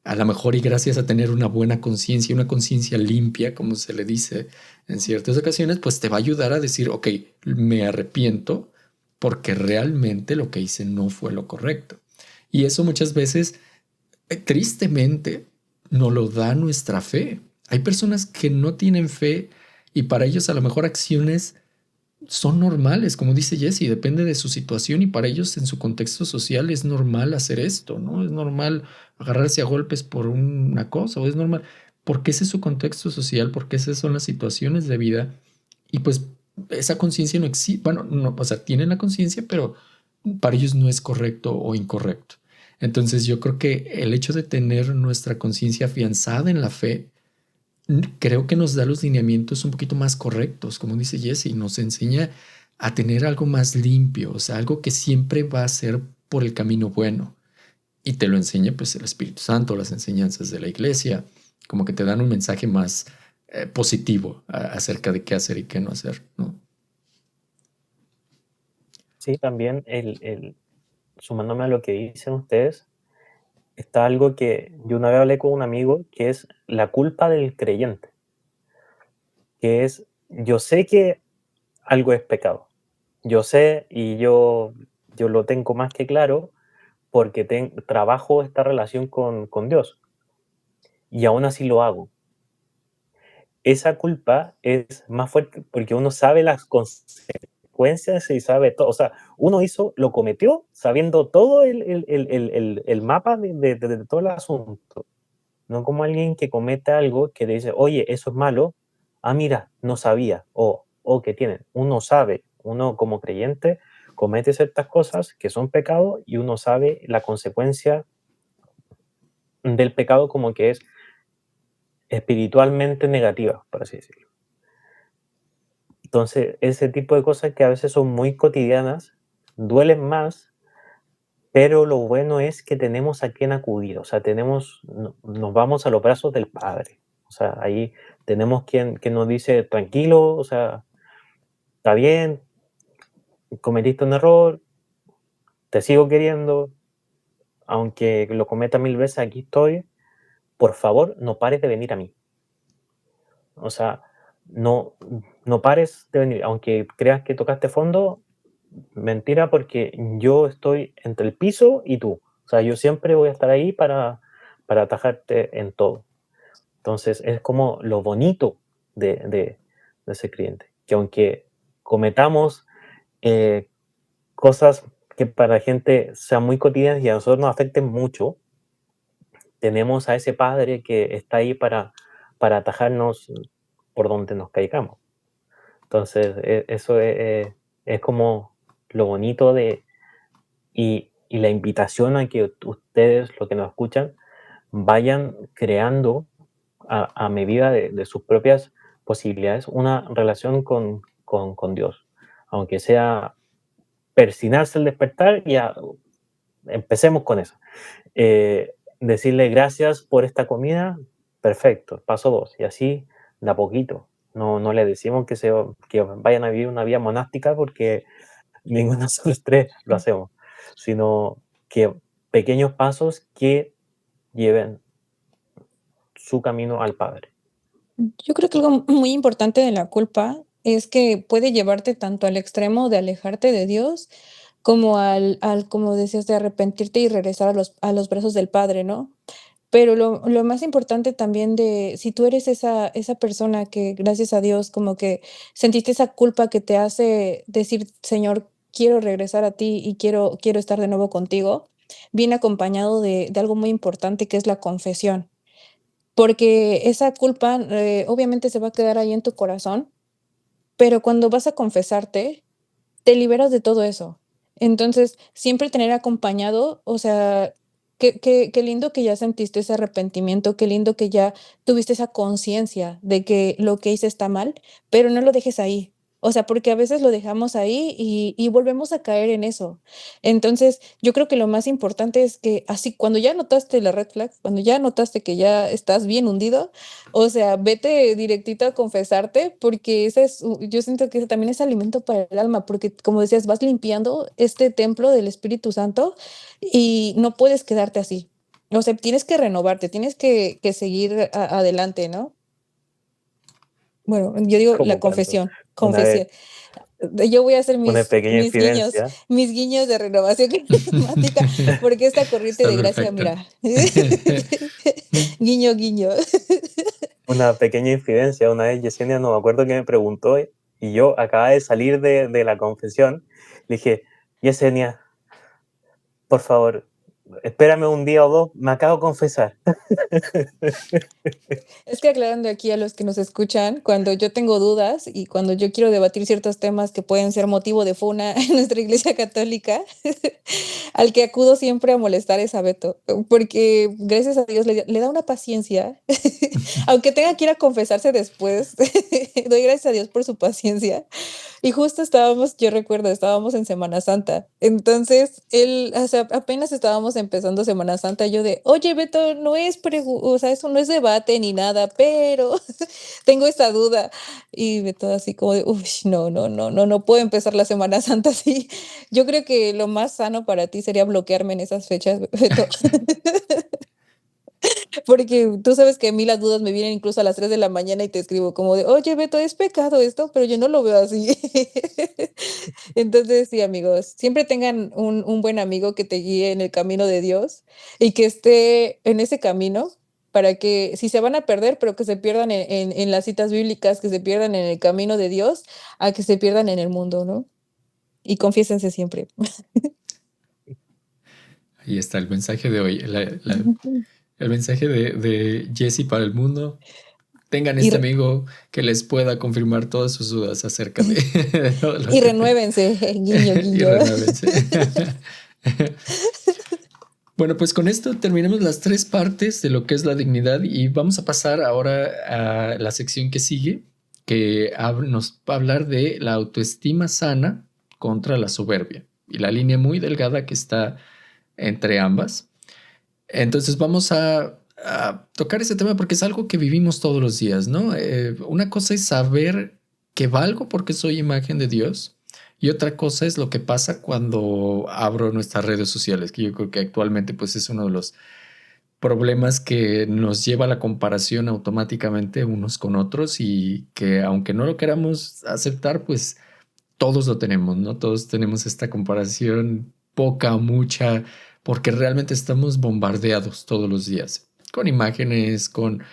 a lo mejor y gracias a tener una conciencia limpia, como se le dice en ciertas ocasiones, pues te va a ayudar a decir, ok, me arrepiento porque realmente lo que hice no fue lo correcto. Y eso muchas veces, tristemente, no lo da nuestra fe. Hay personas que no tienen fe y para ellos a lo mejor acciones son normales, como dice Jesse, depende de su situación y para ellos en su contexto social es normal hacer esto, ¿no? Es normal agarrarse a golpes por una cosa o es normal, porque ese es su contexto social, porque esas son las situaciones de vida y pues esa conciencia no existe, bueno, no, o sea, tienen la conciencia, pero para ellos no es correcto o incorrecto. Entonces yo creo que el hecho de tener nuestra conciencia afianzada en la fe, creo que nos da los lineamientos un poquito más correctos, como dice Jesse, nos enseña a tener algo más limpio, o sea, algo que siempre va a ser por el camino bueno. Y te lo enseña pues el Espíritu Santo, las enseñanzas de la iglesia, como que te dan un mensaje más positivo acerca de qué hacer y qué no hacer, ¿no? Sí, también sumándome a lo que dicen ustedes, está algo que yo una vez hablé con un amigo, que es la culpa del creyente, que es, yo sé que algo es pecado, yo sé y yo lo tengo más que claro porque trabajo esta relación con Dios y aún así lo hago. Esa culpa es más fuerte porque uno sabe las consecuencias y sabe todo. O sea, uno lo cometió sabiendo todo el mapa de todo el asunto. No como alguien que comete algo que dice, oye, eso es malo. Ah, mira, no sabía. O que tienen. Uno sabe, uno como creyente comete ciertas cosas que son pecados y uno sabe la consecuencia del pecado como que es espiritualmente negativa, por así decirlo. Entonces, ese tipo de cosas que a veces son muy cotidianas, duelen más pero lo bueno es que tenemos a quien acudir, o sea, nos vamos a los brazos del Padre. O sea, ahí tenemos quien nos dice, tranquilo, o sea, está bien, cometiste un error, te sigo queriendo, aunque lo cometa 1000 veces, aquí estoy, por favor, no pares de venir a mí. O sea, no, no pares de venir, aunque creas que tocaste fondo, mentira, porque yo estoy entre el piso y tú. O sea, yo siempre voy a estar ahí para atajarte en todo. Entonces, es como lo bonito de ser creyente, que aunque cometamos eh, cosas que para la gente sean muy cotidianas y a nosotros nos afecten mucho, tenemos a ese Padre que está ahí para atajarnos por donde nos caigamos. Entonces, eso es como lo bonito y la invitación a que ustedes, los que nos escuchan, vayan creando a medida de sus propias posibilidades una relación con Dios. Aunque sea persinarse al despertar, ya empecemos con eso. Decirle gracias por esta comida, perfecto, paso 2, y así de a poquito. No le decimos que vayan a vivir una vida monástica porque ninguno de nosotros tres lo hacemos, sino que pequeños pasos que lleven su camino al Padre. Yo creo que algo muy importante de la culpa es que puede llevarte tanto al extremo de alejarte de Dios, como como decías, de arrepentirte y regresar a los brazos del Padre, ¿no? Pero lo más importante también de si tú eres esa persona que, gracias a Dios, como que sentiste esa culpa que te hace decir: "Señor, quiero regresar a ti y quiero estar de nuevo contigo", viene acompañado de algo muy importante, que es la confesión. Porque esa culpa, obviamente se va a quedar ahí en tu corazón, pero cuando vas a confesarte, te liberas de todo eso. Entonces, siempre tener acompañado, o sea, qué lindo que ya sentiste ese arrepentimiento, qué lindo que ya tuviste esa conciencia de que lo que hice está mal, pero no lo dejes ahí. O sea, porque a veces lo dejamos ahí y volvemos a caer en eso. Entonces, yo creo que lo más importante es que así, cuando ya notaste la red flag, cuando ya notaste que ya estás bien hundido, o sea, vete directito a confesarte, porque ese es, yo siento que ese también es alimento para el alma, porque como decías, vas limpiando este templo del Espíritu Santo y no puedes quedarte así. O sea, tienes que renovarte, tienes que seguir adelante, ¿no? Bueno, yo digo la Como cuando confesión, una vez, confesión. Yo voy a hacer una pequeña infidencia. mis guiños de renovación carismática, porque esta corriente Está de gracia, perfecto. mira, guiño, guiño. Una pequeña infidencia. Una vez Yesenia, no me acuerdo que me preguntó, y yo acababa de salir de la confesión. Le dije, Yesenia, por favor, espérame un día o dos, me acabo de confesar. Es que aclarando aquí a los que nos escuchan, cuando yo tengo dudas y cuando yo quiero debatir ciertos temas que pueden ser motivo de funa en nuestra iglesia católica, al que acudo siempre a molestar es a Beto, porque gracias a Dios le da una paciencia, aunque tenga que ir a confesarse después, doy gracias a Dios por su paciencia. Y justo estábamos, yo recuerdo, estábamos en Semana Santa. Entonces, él, o sea, apenas estábamos empezando Semana Santa, yo de, oye, Beto, no es, o sea, eso no es debate ni nada, pero tengo esta duda. Y Beto así como de, uy, no puedo empezar la Semana Santa así. Yo creo que lo más sano para ti sería bloquearme en esas fechas, Beto. Porque tú sabes que a mí las dudas me vienen incluso a las 3 de la mañana y te escribo como de, oye, Beto, ¿es pecado esto? Pero yo no lo veo así. Entonces, sí, amigos, siempre tengan un buen amigo que te guíe en el camino de Dios y que esté en ese camino para que si se van a perder, pero que se pierdan en las citas bíblicas, que se pierdan en el camino de Dios, a que se pierdan en el mundo, ¿no? Y confiésense siempre. Ahí está el mensaje de hoy. El mensaje de Jesse para el mundo. Tengan Y, este amigo que les pueda confirmar todas sus dudas acerca de todo lo y que te... renuévense, guiño, Y guiño. renuévense. Bueno, pues con esto terminamos las 3 partes de lo que es la dignidad y vamos a pasar ahora a la sección que sigue, que nos va a hablar de la autoestima sana contra la soberbia y la línea muy delgada que está entre ambas. Entonces vamos a tocar ese tema porque es algo que vivimos todos los días, ¿no? Una cosa es saber que valgo porque soy imagen de Dios y otra cosa es lo que pasa cuando abro nuestras redes sociales, que yo creo que actualmente pues es uno de los problemas que nos lleva a la comparación automáticamente unos con otros y que aunque no lo queramos aceptar, pues todos lo tenemos, ¿no? Todos tenemos esta comparación, poca, mucha, porque realmente estamos bombardeados todos los días con imágenes, con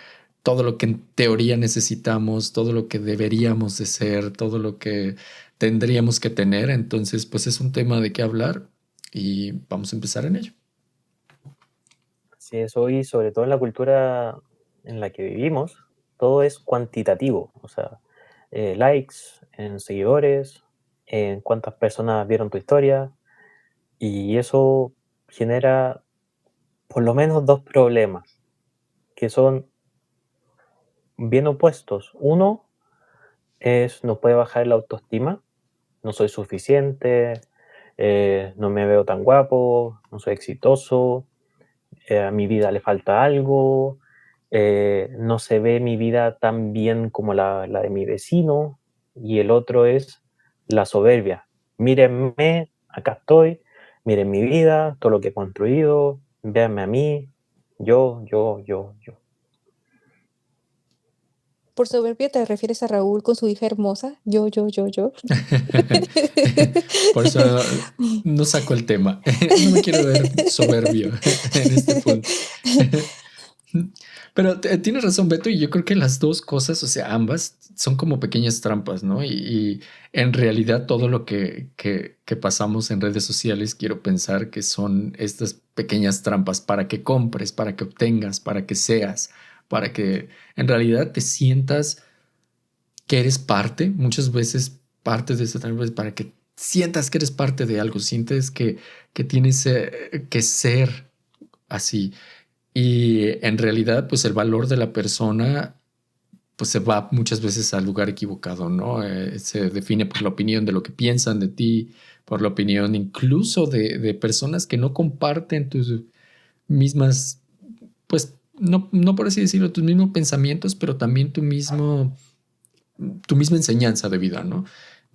todo lo que en teoría necesitamos, todo lo que deberíamos de ser, todo lo que tendríamos que tener. Entonces, pues es un tema de qué hablar y vamos a empezar en ello. Sí, eso y sobre todo en la cultura en la que vivimos, todo es cuantitativo, o sea, likes, en seguidores, en cuántas personas vieron tu historia, y eso genera por lo menos dos problemas, que son bien opuestos. Uno es nos puede bajar la autoestima, no soy suficiente, no me veo tan guapo, no soy exitoso, a mi vida le falta algo, no se ve mi vida tan bien como la de mi vecino. Y el otro es la soberbia. Mírenme, acá estoy, miren mi vida, todo lo que he construido, véanme a mí, yo. Por soberbia te refieres a Raúl con su hija hermosa. Yo. Por eso no saco el tema. No me quiero ver soberbio en este punto. Pero tienes razón, Beto, y yo creo que las dos cosas, o sea, ambas son como pequeñas trampas, ¿no? Y en realidad todo lo que pasamos en redes sociales, quiero pensar que son estas pequeñas trampas para que compres, para que obtengas, para que seas, para que en realidad te sientas que eres parte, muchas veces parte de esta trampa es para que sientas que eres parte de algo, sientes que tienes que ser así. Y en realidad, pues el valor de la persona, pues se va muchas veces al lugar equivocado, ¿no? Se define por la opinión de lo que piensan de ti, por la opinión incluso de personas que no comparten tus mismas, pues no por así decirlo, tus mismos pensamientos, pero también tu misma enseñanza de vida, ¿no?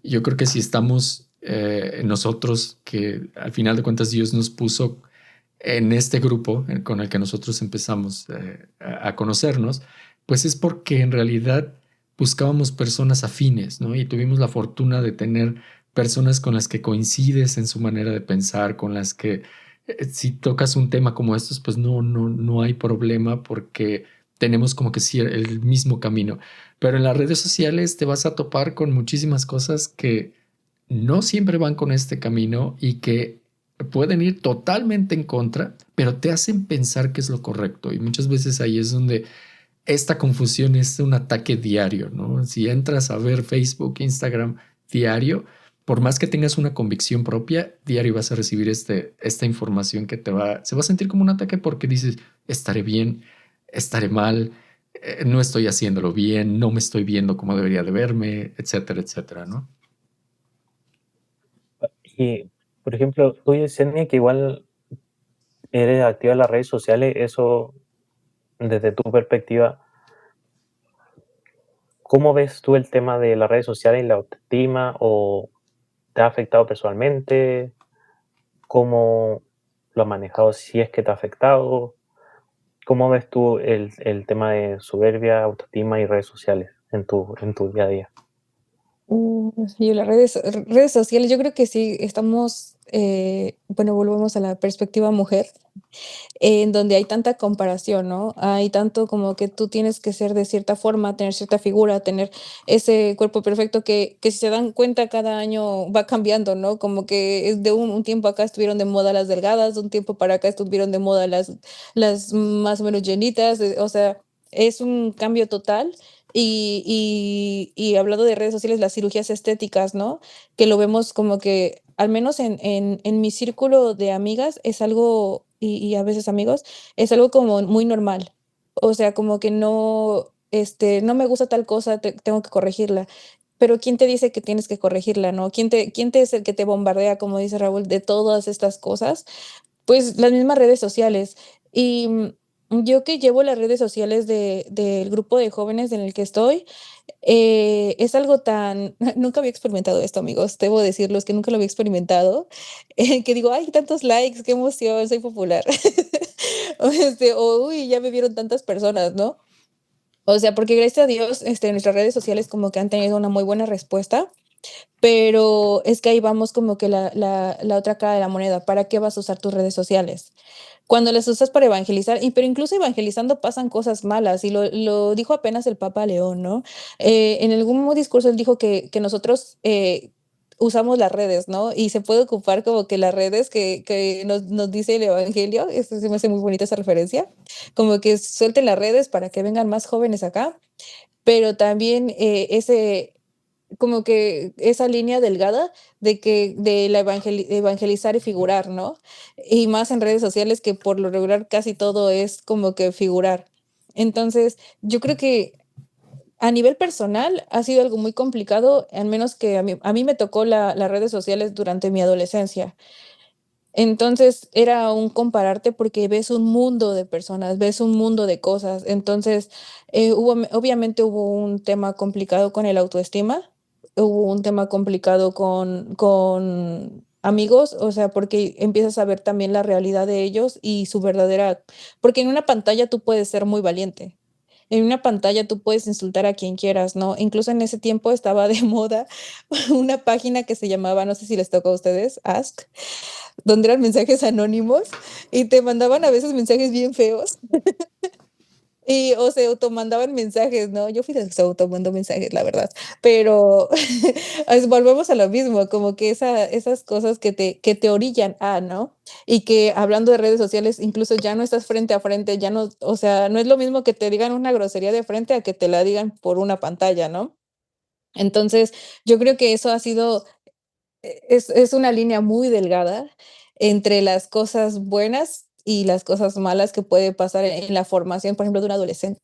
Yo creo que si estamos nosotros, que al final de cuentas Dios nos puso en este grupo con el que nosotros empezamos a conocernos, pues es porque en realidad buscábamos personas afines, ¿no? Y tuvimos la fortuna de tener personas con las que coincides en su manera de pensar, con las que si tocas un tema como estos, pues no hay problema porque tenemos como que sí el mismo camino. Pero en las redes sociales te vas a topar con muchísimas cosas que no siempre van con este camino y que pueden ir totalmente en contra, pero te hacen pensar que es lo correcto. Y muchas veces ahí es donde esta confusión es un ataque diario, ¿no? Si entras a ver Facebook, Instagram diario, por más que tengas una convicción propia, diario vas a recibir esta información que se va a sentir como un ataque porque dices, estaré bien, estaré mal, no estoy haciéndolo bien, no me estoy viendo como debería de verme, etcétera, etcétera, ¿no? Y, por ejemplo, tú, Yesenia, que igual eres activa en las redes sociales, eso, desde tu perspectiva, ¿cómo ves tú el tema de las redes sociales y la autoestima? ¿O te ha afectado personalmente? ¿Cómo lo has manejado si es que te ha afectado? ¿Cómo ves tú el tema de soberbia, autoestima y redes sociales en tu día a día? Y las redes sociales, yo creo que sí estamos, bueno, volvemos a la perspectiva mujer, en donde hay tanta comparación, ¿no? Hay tanto como que tú tienes que ser de cierta forma, tener cierta figura, tener ese cuerpo perfecto que si se dan cuenta cada año va cambiando, ¿no? Como que es de un tiempo acá estuvieron de moda las delgadas, de un tiempo para acá estuvieron de moda las más o menos llenitas, o sea, es un cambio total. Y hablando de redes sociales, las cirugías estéticas, ¿no? Que lo vemos como que, al menos en mi círculo de amigas, es algo, y a veces amigos, es algo como muy normal. O sea, como que no, no me gusta tal cosa, tengo que corregirla. Pero ¿quién te dice que tienes que corregirla, no? ¿Quién es el que te bombardea, como dice Raúl, de todas estas cosas? Pues las mismas redes sociales. Y yo que llevo las redes sociales del grupo de jóvenes en el que estoy, es algo tan, nunca había experimentado esto, amigos, debo decirlo, es que nunca lo había experimentado, que digo, ay, tantos likes, qué emoción, soy popular. O, uy, ya me vieron tantas personas, ¿no? O sea, porque gracias a Dios, nuestras redes sociales como que han tenido una muy buena respuesta, pero es que ahí vamos como que la otra cara de la moneda. ¿Para qué vas a usar tus redes sociales? Cuando las usas para evangelizar, pero incluso evangelizando pasan cosas malas, y lo dijo apenas el Papa León, ¿no? En algún discurso él dijo que nosotros usamos las redes, ¿no? Y se puede ocupar como que las redes que nos dice el Evangelio, eso se me hace muy bonita esa referencia, como que suelten las redes para que vengan más jóvenes acá, pero también como que esa línea delgada de la evangelizar y figurar, ¿no? Y más en redes sociales, que por lo regular casi todo es como que figurar. Entonces, yo creo que a nivel personal ha sido algo muy complicado, al menos que a mí me tocó las redes sociales durante mi adolescencia. Entonces era un compararte porque ves un mundo de personas, ves un mundo de cosas. Entonces, obviamente hubo un tema complicado con el autoestima, hubo un tema complicado con amigos, o sea, porque empiezas a ver también la realidad de ellos y su verdadera, porque en una pantalla tú puedes ser muy valiente. En una pantalla tú puedes insultar a quien quieras, ¿no? Incluso en ese tiempo estaba de moda una página que se llamaba, no sé si les tocó a ustedes, Ask, donde eran mensajes anónimos y te mandaban a veces mensajes bien feos o se automandaban mensajes, ¿no? Yo fui de los que se automandó mensajes, la verdad, pero volvemos a lo mismo, como que esas cosas que te orillan a, ¿no? Y que hablando de redes sociales, incluso ya no estás frente a frente, ya no, o sea, no es lo mismo que te digan una grosería de frente a que te la digan por una pantalla, ¿no? Entonces, yo creo que eso ha sido es una línea muy delgada entre las cosas buenas y las cosas malas que puede pasar en la formación, por ejemplo, de un adolescente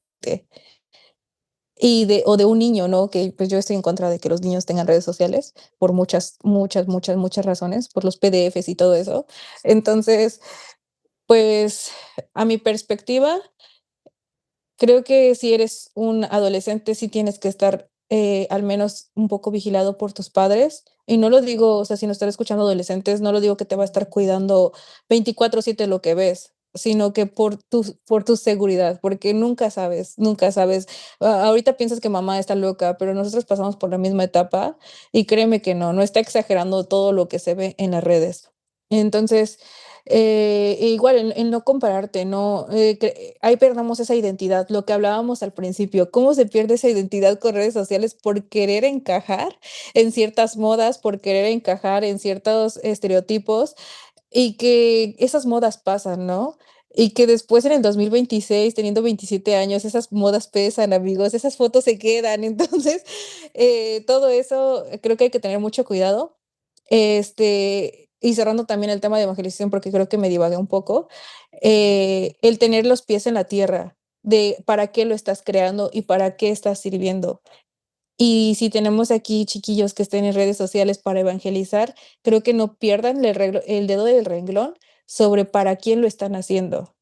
o de un niño, ¿no? Que pues yo estoy en contra de que los niños tengan redes sociales por muchas, muchas, muchas, muchas razones, por los PDFs y todo eso. Entonces, pues a mi perspectiva, creo que si eres un adolescente, sí tienes que estar al menos un poco vigilado por tus padres. Y no lo digo, o sea, si no estás escuchando adolescentes, no lo digo que te va a estar cuidando 24/7 lo que ves, sino que por tu seguridad, porque nunca sabes, nunca sabes. Ahorita piensas que mamá está loca, pero nosotros pasamos por la misma etapa y créeme que no está exagerando todo lo que se ve en las redes. Entonces, igual en no compararte, no, ahí perdamos esa identidad, lo que hablábamos al principio, cómo se pierde esa identidad con redes sociales por querer encajar en ciertas modas, por querer encajar en ciertos estereotipos y que esas modas pasan, ¿no? Y que después en el 2026, teniendo 27 años, esas modas pesan, amigos, esas fotos se quedan. Entonces, todo eso creo que hay que tener mucho cuidado. Y cerrando también el tema de evangelización, porque creo que me divagué un poco, el tener los pies en la tierra, de para qué lo estás creando y para qué estás sirviendo. Y si tenemos aquí chiquillos que estén en redes sociales para evangelizar, creo que no pierdan el dedo del renglón sobre para quién lo están haciendo.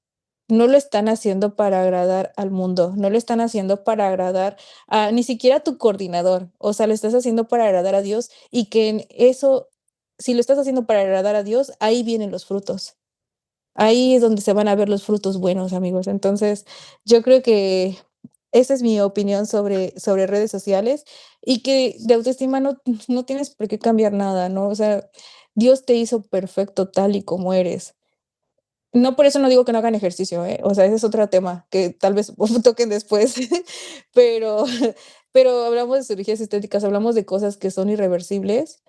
No lo están haciendo para agradar al mundo, no lo están haciendo para agradar a ni siquiera a tu coordinador, o sea, lo estás haciendo para agradar a Dios y que en eso, si lo estás haciendo para agradar a Dios, ahí vienen los frutos. Ahí es donde se van a ver los frutos buenos, amigos. Entonces, yo creo que esa es mi opinión sobre redes sociales y que de autoestima no tienes por qué cambiar nada, ¿no? O sea, Dios te hizo perfecto tal y como eres. No, por eso no digo que no hagan ejercicio, ¿eh? O sea, ese es otro tema que tal vez toquen después, pero pero hablamos de cirugías estéticas, hablamos de cosas que son irreversibles.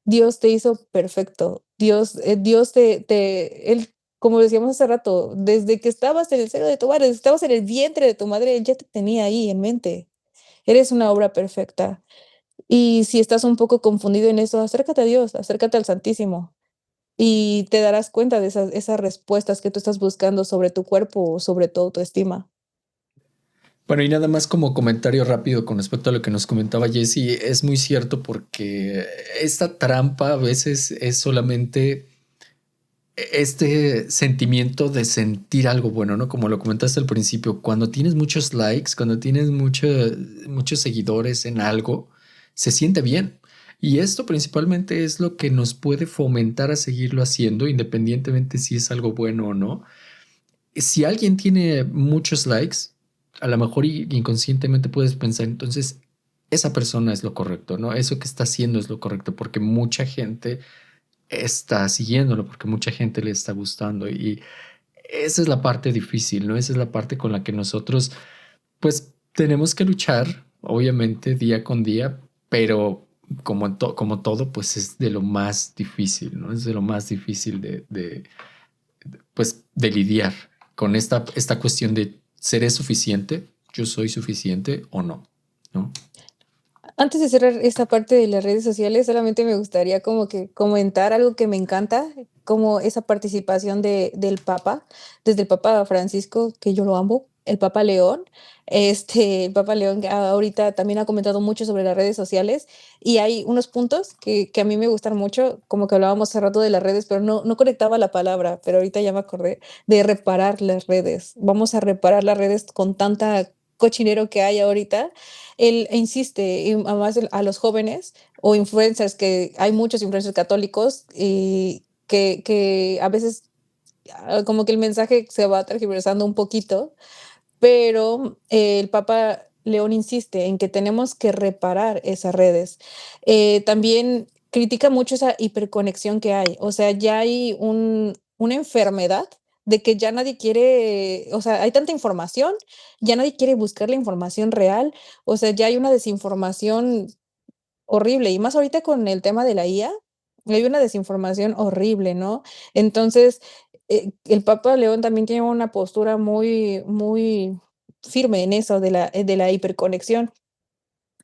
Dios te hizo perfecto. Dios él, como decíamos hace rato, desde que estabas en el seno de tu madre, desde que estabas en el vientre de tu madre, Él ya te tenía ahí en mente. Eres una obra perfecta. Y si estás un poco confundido en eso, acércate a Dios, acércate al Santísimo. Y te darás cuenta de esas respuestas que tú estás buscando sobre tu cuerpo o sobre tu autoestima. Bueno, y nada más como comentario rápido con respecto a lo que nos comentaba Jesse, es muy cierto porque esta trampa a veces es solamente este sentimiento de sentir algo bueno, ¿no? Como lo comentaste al principio, cuando tienes muchos likes, cuando tienes muchos seguidores en algo, se siente bien. Y esto principalmente es lo que nos puede fomentar a seguirlo haciendo, independientemente si es algo bueno o no. Si alguien tiene muchos likes, a lo mejor inconscientemente puedes pensar, entonces esa persona es lo correcto, ¿no? Eso que está haciendo es lo correcto, porque mucha gente está siguiéndolo, porque mucha gente le está gustando. Y esa es la parte difícil, ¿no? Esa es la parte con la que nosotros, pues, tenemos que luchar, obviamente, día con día, pero como todo, pues es de lo más difícil, ¿no? Es de lo más difícil pues, de lidiar con esta cuestión de ¿seré suficiente? ¿Yo soy suficiente o no? ¿No? Antes de cerrar esta parte de las redes sociales, solamente me gustaría como que comentar algo que me encanta, como esa participación del Papa, desde el Papa Francisco, que yo lo amo, el Papa León. El Papa León ahorita también ha comentado mucho sobre las redes sociales y hay unos puntos que a mí me gustan mucho, como que hablábamos hace rato de las redes, pero no conectaba la palabra, pero ahorita ya me acordé de reparar las redes. Vamos a reparar las redes con tanta cochinero que hay ahorita. Él insiste, y además a los jóvenes o influencers, que hay muchos influencers católicos y que a veces como que el mensaje se va tergiversando un poquito, pero el Papa León insiste en que tenemos que reparar esas redes. También critica mucho esa hiperconexión que hay, o sea, ya hay una enfermedad de que ya nadie quiere, o sea, hay tanta información, ya nadie quiere buscar la información real, o sea, ya hay una desinformación horrible, y más ahorita con el tema de la IA, hay una desinformación horrible, ¿no? Entonces, el Papa León también tiene una postura muy firme en eso de la hiperconexión.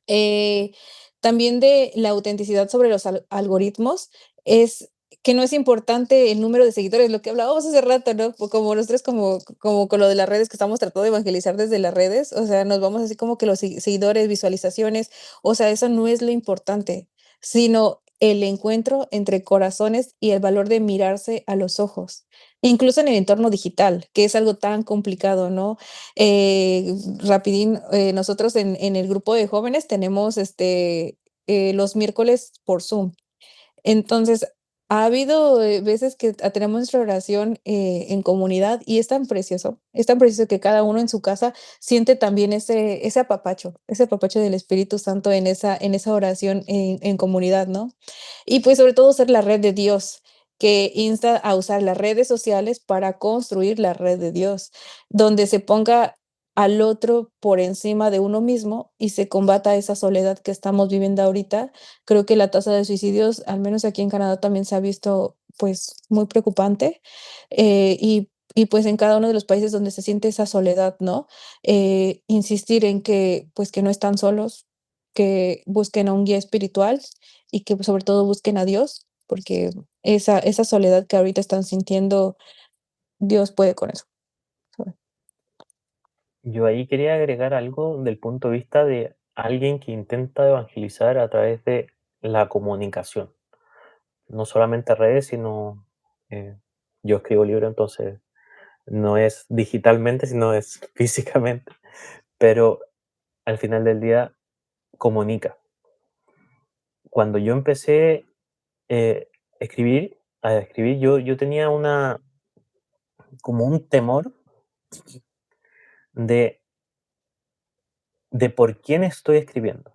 Eh, También de la autenticidad sobre los algoritmos, es que no es importante el número de seguidores, lo que hablábamos hace rato, ¿no? Como nosotros, como con lo de las redes, que estamos tratando de evangelizar desde las redes, o sea, nos vamos así como que los seguidores, visualizaciones, o sea, eso no es lo importante, sino el encuentro entre corazones y el valor de mirarse a los ojos, incluso en el entorno digital, que es algo tan complicado, ¿no? Rapidín, nosotros en el grupo de jóvenes tenemos los miércoles por Zoom. Entonces, ha habido veces que tenemos nuestra oración en comunidad y es tan precioso que cada uno en su casa siente también ese apapacho del Espíritu Santo en esa oración en comunidad, ¿no? Y pues sobre todo ser la red de Dios, que insta a usar las redes sociales para construir la red de Dios, donde se ponga al otro por encima de uno mismo y se combata esa soledad que estamos viviendo ahorita. Creo que la tasa de suicidios, al menos aquí en Canadá, también se ha visto pues muy preocupante, y pues en cada uno de los países donde se siente esa soledad, ¿no? Insistir en que pues que no están solos, que busquen a un guía espiritual y que sobre todo busquen a Dios, porque esa soledad que ahorita están sintiendo, Dios puede con eso. Yo ahí quería agregar algo del punto de vista de alguien que intenta evangelizar a través de la comunicación. No solamente redes, sino yo escribo libros, entonces no es digitalmente, sino es físicamente. Pero al final del día comunica. Cuando yo empecé eh, a escribir, yo tenía como un temor de, de por quién estoy escribiendo.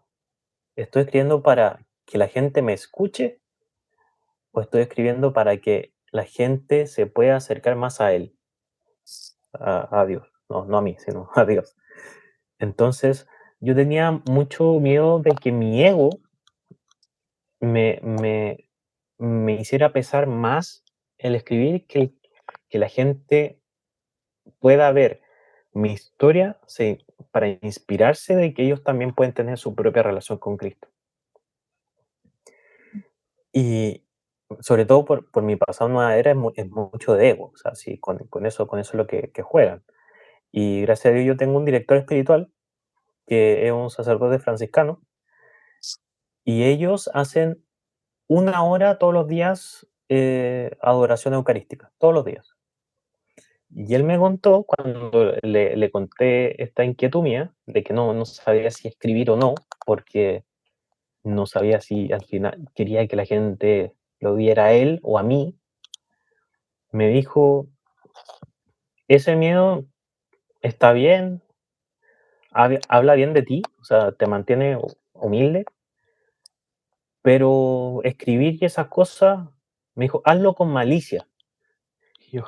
¿Estoy escribiendo para que la gente me escuche o estoy escribiendo para que la gente se pueda acercar más a él, a Dios? No a mí, sino a Dios. Entonces, yo tenía mucho miedo de que mi ego me, me, me hiciera pesar más el escribir, que la gente pueda ver mi historia, para inspirarse de que ellos también pueden tener su propia relación con Cristo. Y sobre todo por mi pasado en Nueva Era es mucho de ego, o sea, sí, con eso es lo que juegan. Y gracias a Dios yo tengo un director espiritual que es un sacerdote franciscano y ellos hacen 1 hora todos los días adoración eucarística, todos los días. Y él me contó, cuando le conté esta inquietud mía, de que no sabía si escribir o no, porque no sabía si al final quería que la gente lo viera a él o a mí, me dijo, ese miedo está bien, habla bien de ti, o sea, te mantiene humilde, pero escribir y esas cosas, me dijo, hazlo con malicia. Y yo,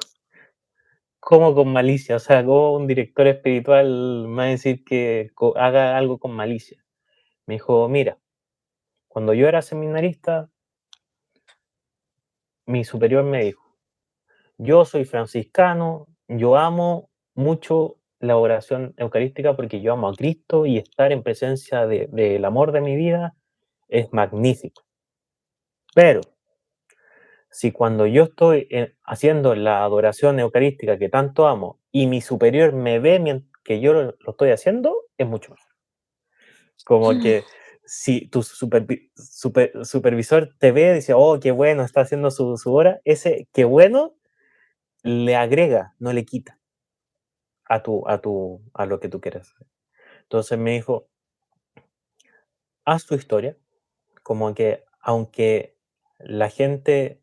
¿cómo con malicia? O sea, ¿cómo un director espiritual me va a decir que haga algo con malicia? Me dijo, mira, cuando yo era seminarista, mi superior me dijo, yo soy franciscano, yo amo mucho la oración eucarística porque yo amo a Cristo y estar en presencia del amor de mi vida es magnífico. Pero si cuando yo estoy haciendo la adoración eucarística que tanto amo y mi superior me ve que yo lo estoy haciendo, es mucho mejor. Como que si tu supervisor te ve y dice, oh, qué bueno, está haciendo su hora, ese qué bueno le agrega, no le quita a lo que tú quieres hacer. Entonces me dijo, haz tu historia, como que aunque la gente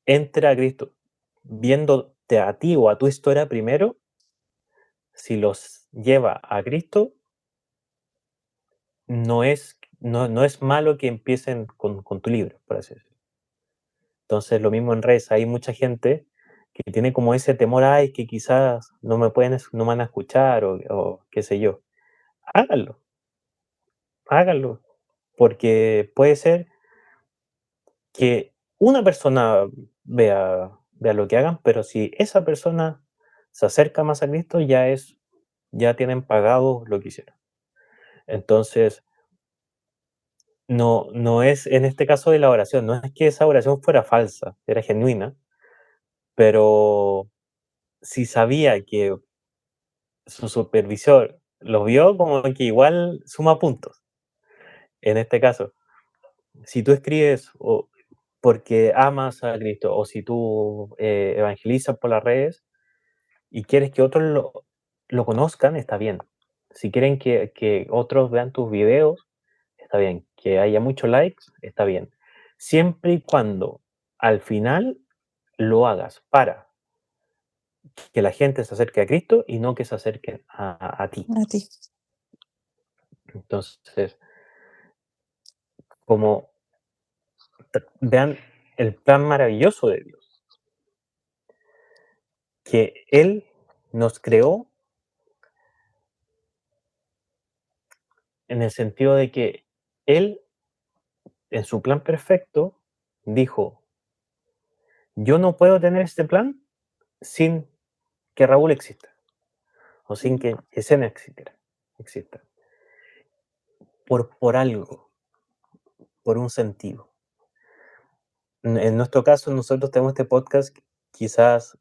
entre a Cristo viéndote a ti o a tu historia primero, si los lleva a Cristo, no es malo que empiecen con tu libro, por así decirlo. Entonces, lo mismo en redes, hay mucha gente que tiene como ese temor, ay, que quizás no me van a escuchar o qué sé yo. Háganlo, háganlo, porque puede ser que una persona vea lo que hagan, pero si esa persona se acerca más a Cristo, ya tienen pagado lo que hicieron. Entonces, no es en este caso de la oración, no es que esa oración fuera falsa, era genuina, pero si sabía que su supervisor lo vio, como que igual suma puntos. En este caso, si tú escribes porque amas a Cristo o si tú evangelizas por las redes y quieres que otros lo conozcan, está bien. Si quieren que otros vean tus videos, está bien. Que haya muchos likes, está bien. Siempre y cuando al final lo hagas para que la gente se acerque a Cristo y no que se acerquen a ti. A ti. Entonces, como vean el plan maravilloso de Dios, que Él nos creó en el sentido de que Él, en su plan perfecto, dijo, yo no puedo tener este plan sin que Raúl exista, o sin que Escena exista, por algo, por un sentido. En nuestro caso, nosotros tenemos este podcast, quizás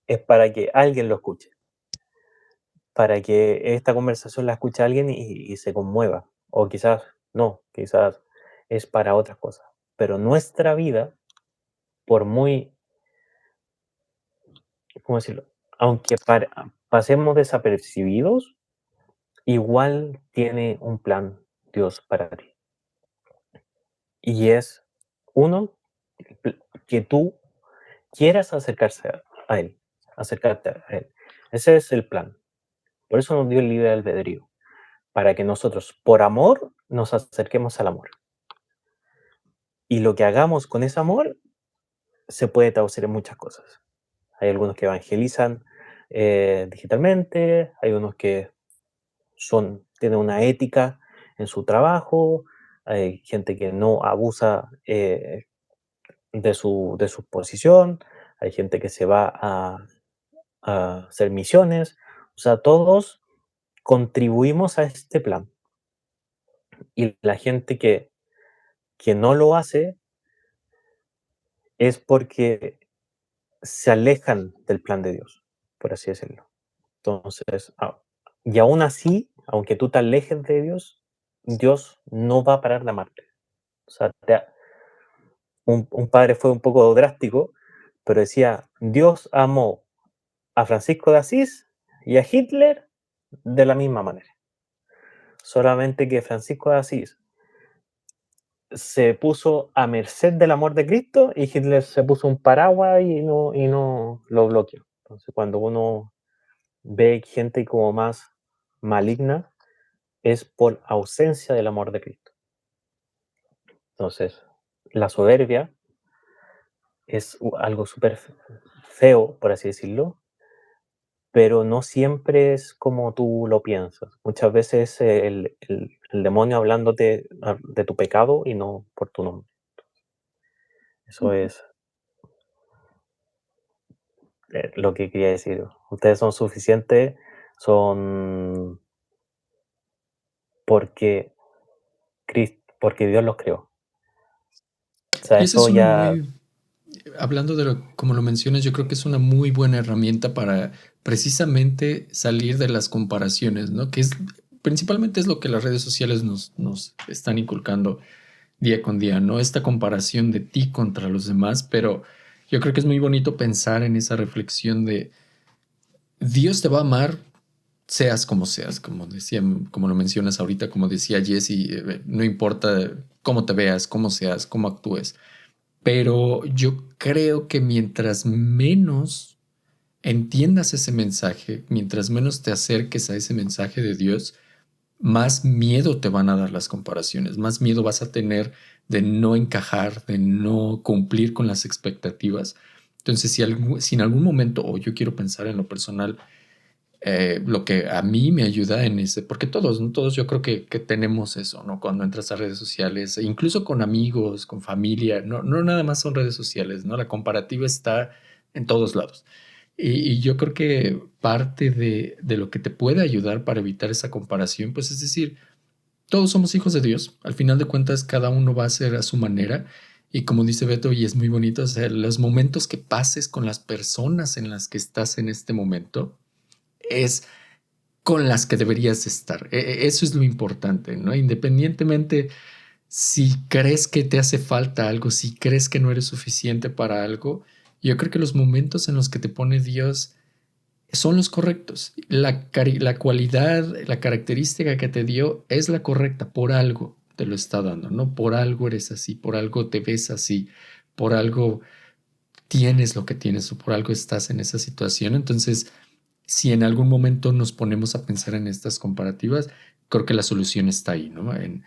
es para que alguien lo escuche, para que esta conversación la escuche alguien y se conmueva, o quizás no, quizás es para otras cosas. Pero nuestra vida, por muy, ¿cómo decirlo? Aunque pasemos desapercibidos, igual tiene un plan Dios para ti. Y es, uno, que tú quieras a Él, acercarte a Él. Ese es el plan. Por eso nos dio el libre albedrío, para que nosotros, por amor, nos acerquemos al amor. Y lo que hagamos con ese amor se puede traducir en muchas cosas. Hay algunos que evangelizan digitalmente, hay unos que tienen una ética en su trabajo, hay gente que no abusa de su posición, hay gente que se va a hacer misiones, o sea, todos contribuimos a este plan. Y la gente que no lo hace es porque se alejan del plan de Dios, por así decirlo. Entonces, y aún así, aunque tú te alejes de Dios, Dios no va a parar de amarte. O sea, un padre fue un poco drástico, pero decía, Dios amó a Francisco de Asís y a Hitler de la misma manera. Solamente que Francisco de Asís se puso a merced del amor de Cristo y Hitler se puso un paraguas y no lo bloqueó. Entonces, cuando uno ve gente como más maligna, es por ausencia del amor de Cristo. Entonces, la soberbia es algo súper feo, por así decirlo, pero no siempre es como tú lo piensas. Muchas veces el demonio hablándote de tu pecado y no por tu nombre. Eso es lo que quería decir. Ustedes son suficientes, son porque, porque Dios los creó. O sea, Y esa eso es una ya... muy, hablando de lo, como lo mencionas, yo creo que es una muy buena herramienta para precisamente salir de las comparaciones, ¿no? Que es principalmente es lo que las redes sociales nos están inculcando día con día, ¿no? Esta comparación de ti contra los demás, pero yo creo que es muy bonito pensar en esa reflexión de Dios te va a amar seas, como decía, como lo mencionas ahorita, como decía Jesse, no importa cómo te veas, cómo seas, cómo actúes. Pero yo creo que mientras menos entiendas ese mensaje, mientras menos te acerques a ese mensaje de Dios, más miedo te van a dar las comparaciones, más miedo vas a tener de no encajar, de no cumplir con las expectativas. Entonces, si en algún momento, o yo quiero pensar en lo personal, lo que a mí me ayuda en ese, porque todos, ¿no? Todos yo creo que tenemos eso, ¿no? Cuando entras a redes sociales, e incluso con amigos, con familia, no nada más son redes sociales, ¿no? La comparativa está en todos lados. Y yo creo que parte de lo que te puede ayudar para evitar esa comparación, pues es decir, todos somos hijos de Dios. Al final de cuentas, cada uno va a ser a su manera. Y como dice Beto, y es muy bonito, o sea, los momentos que pases con las personas en las que estás en este momento es con las que deberías estar. Eso es lo importante, ¿no? Independientemente si crees que te hace falta algo, si crees que no eres suficiente para algo, yo creo que los momentos en los que te pone Dios son los correctos. La cualidad, la característica que te dio es la correcta, por algo te lo está dando, ¿no? Por algo eres así, por algo te ves así, por algo tienes lo que tienes o por algo estás en esa situación. Entonces, si en algún momento nos ponemos a pensar en estas comparativas, creo que la solución está ahí, ¿no? En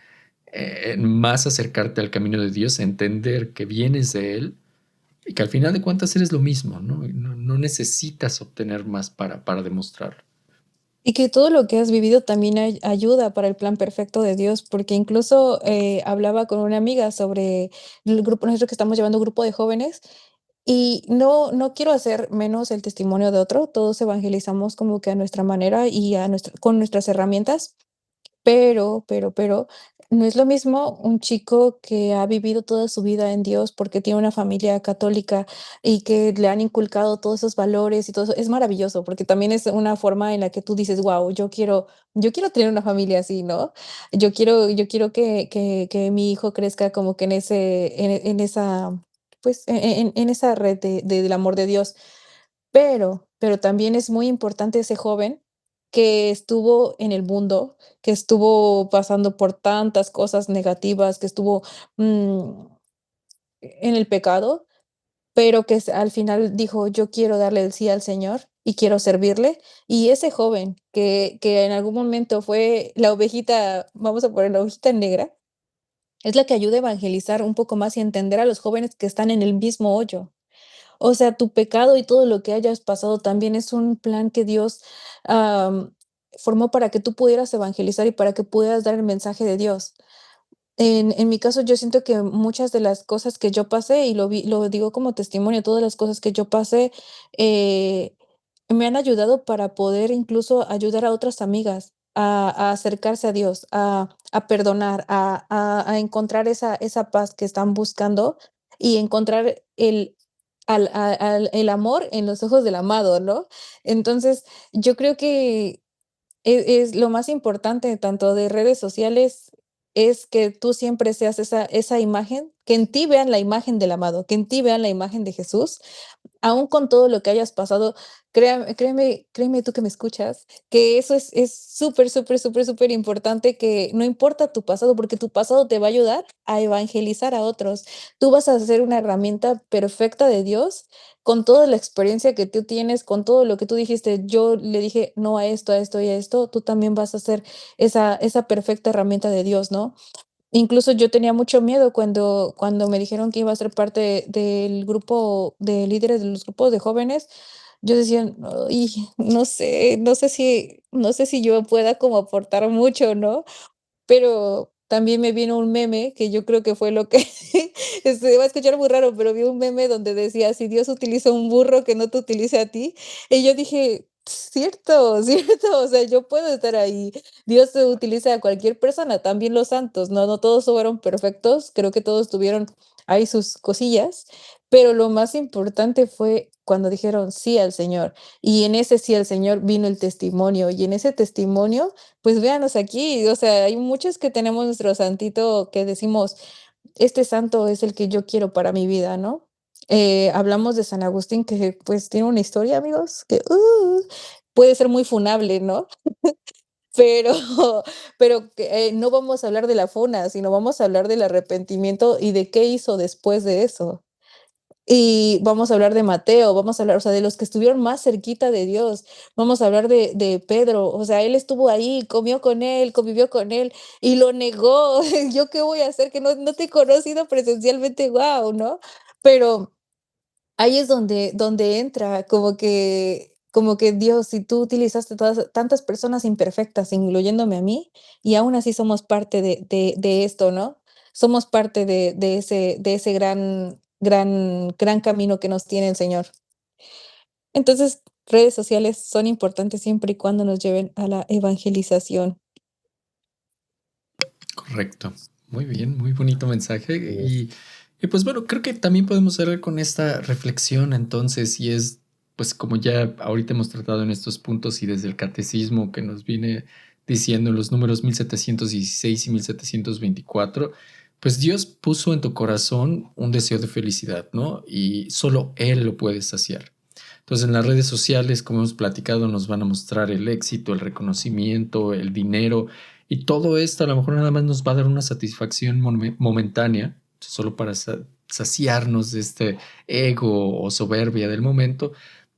más acercarte al camino de Dios, entender que vienes de Él y que al final de cuentas eres lo mismo, ¿no? No necesitas obtener más para demostrarlo. Y que todo lo que has vivido también ayuda para el plan perfecto de Dios, porque incluso hablaba con una amiga sobre el grupo, nosotros que estamos llevando un grupo de jóvenes, y no quiero hacer menos el testimonio de otro, todos evangelizamos como que a nuestra manera y con nuestras herramientas, pero, no es lo mismo un chico que ha vivido toda su vida en Dios porque tiene una familia católica y que le han inculcado todos esos valores y todo eso. Es maravilloso, porque también es una forma en la que tú dices: "Guau, yo quiero tener una familia así", ¿no? Yo quiero que mi hijo crezca como que en esa, pues, en esa red del amor de Dios. Pero también es muy importante ese joven que estuvo en el mundo, que estuvo pasando por tantas cosas negativas, que estuvo, mm, en el pecado, pero que al final dijo: "Yo quiero darle el sí al Señor y quiero servirle". Y ese joven que en algún momento fue la ovejita, vamos a poner la ovejita negra, es la que ayuda a evangelizar un poco más y entender a los jóvenes que están en el mismo hoyo. O sea, tu pecado y todo lo que hayas pasado también es un plan que Dios, am, formó para que tú pudieras evangelizar y para que pudieras dar el mensaje de Dios. En mi caso, yo siento que muchas de las cosas que yo pasé, y lo digo como testimonio, todas las cosas que yo pasé, eh, me han ayudado para poder incluso ayudar a otras amigas a acercarse a Dios, a perdonar, a encontrar esa paz que están buscando y encontrar el amor en los ojos del amado, ¿no? Entonces, yo creo que es lo más importante tanto de redes sociales es que tú siempre seas esa imagen, que en ti vean la imagen del amado, que en ti vean la imagen de Jesús, aún con todo lo que hayas pasado. Créeme tú que me escuchas, que eso es súper, súper, súper, súper importante, que no importa tu pasado, porque tu pasado te va a ayudar a evangelizar a otros. Tú vas a ser una herramienta perfecta de Dios con toda la experiencia que tú tienes, con todo lo que tú dijiste. Yo le dije no a esto y a esto, tú también vas a ser esa perfecta herramienta de Dios, ¿no? Incluso yo tenía mucho miedo cuando me dijeron que iba a ser parte del grupo de líderes de los grupos de jóvenes. Yo decía: "Ay, no sé si yo pueda como aportar mucho", ¿no? Pero también me vino un meme que yo creo que fue lo que va a escuchar muy raro, pero vi un meme donde decía: "Si Dios utiliza un burro, que no te utilice a ti". Y yo dije: "Cierto, cierto, o sea, yo puedo estar ahí". Dios utiliza a cualquier persona, también los santos, no todos fueron perfectos, creo que todos tuvieron ahí sus cosillas, pero lo más importante fue cuando dijeron sí al Señor, y en ese sí al Señor vino el testimonio, y en ese testimonio pues véanos aquí, o sea, hay muchos que tenemos nuestro santito que decimos, este santo es el que yo quiero para mi vida, ¿no? Hablamos de San Agustín, que pues tiene una historia, amigos, que puede ser muy funable, ¿no? Pero, pero que, no vamos a hablar de la funa, sino vamos a hablar del arrepentimiento y de qué hizo después de eso. Y vamos a hablar de Mateo, vamos a hablar, o sea, de los que estuvieron más cerquita de Dios. Vamos a hablar de Pedro, o sea, él estuvo ahí, comió con él, convivió con él y lo negó. ¿Yo qué voy a hacer? Que no te he conocido presencialmente, guau, ¿no? Pero ahí es donde entra como que Dios, si tú utilizaste todas tantas personas imperfectas, incluyéndome a mí, y aún así somos parte de esto, ¿no? Somos parte de ese gran gran gran camino que nos tiene el Señor. Entonces, redes sociales son importantes siempre y cuando nos lleven a la evangelización. Correcto. Muy bien, muy bonito mensaje. Así es. Y pues bueno, creo que también podemos cerrar con esta reflexión entonces, y es, pues como ya ahorita hemos tratado en estos puntos y desde el catecismo que nos viene diciendo en los números 1716 y 1724, pues Dios puso en tu corazón un deseo de felicidad, ¿no? Y solo Él lo puede saciar. Entonces en las redes sociales, como hemos platicado, nos van a mostrar el éxito, el reconocimiento, el dinero, y todo esto a lo mejor nada más nos va a dar una satisfacción momentánea, solo para saciarnos de este ego o soberbia del momento,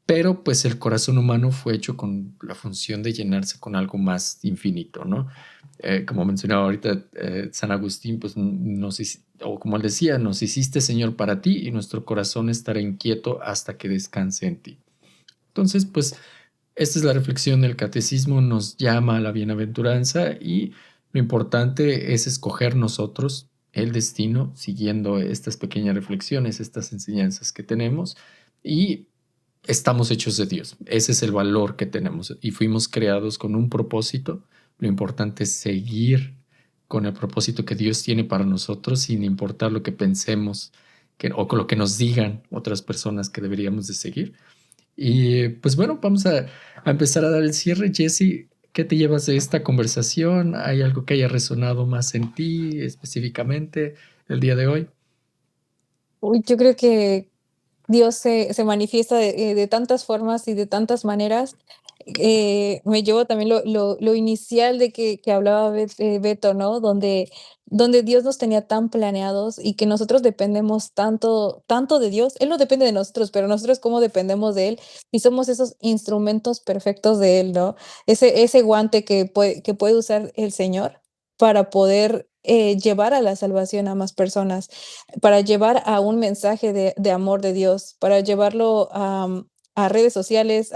pero pues el corazón humano fue hecho con la función de llenarse con algo más infinito, ¿no? Como mencionaba ahorita San Agustín, pues o como él decía, nos hiciste Señor para ti y nuestro corazón estará inquieto hasta que descanse en ti. Entonces, pues esta es la reflexión del catecismo, nos llama a la bienaventuranza y lo importante es escoger nosotros el destino siguiendo estas pequeñas reflexiones, estas enseñanzas que tenemos y estamos hechos de Dios. Ese es el valor que tenemos y fuimos creados con un propósito. Lo importante es seguir con el propósito que Dios tiene para nosotros sin importar lo que pensemos o con lo que nos digan otras personas que deberíamos de seguir. Y pues bueno, vamos a empezar a dar el cierre. Jesse, ¿qué te llevas de esta conversación? ¿Hay algo que haya resonado más en ti específicamente el día de hoy? Uy, yo creo que Dios se manifiesta de tantas formas y de tantas maneras. Me llevo también lo inicial de que hablaba Beto, ¿no? Donde Dios nos tenía tan planeados y que nosotros dependemos tanto, tanto de Dios. Él no depende de nosotros, pero nosotros cómo dependemos de Él y somos esos instrumentos perfectos de Él, ¿no? Ese guante que puede usar el Señor para poder llevar a la salvación a más personas, para llevar a un mensaje de amor de Dios, para llevarlo a redes sociales,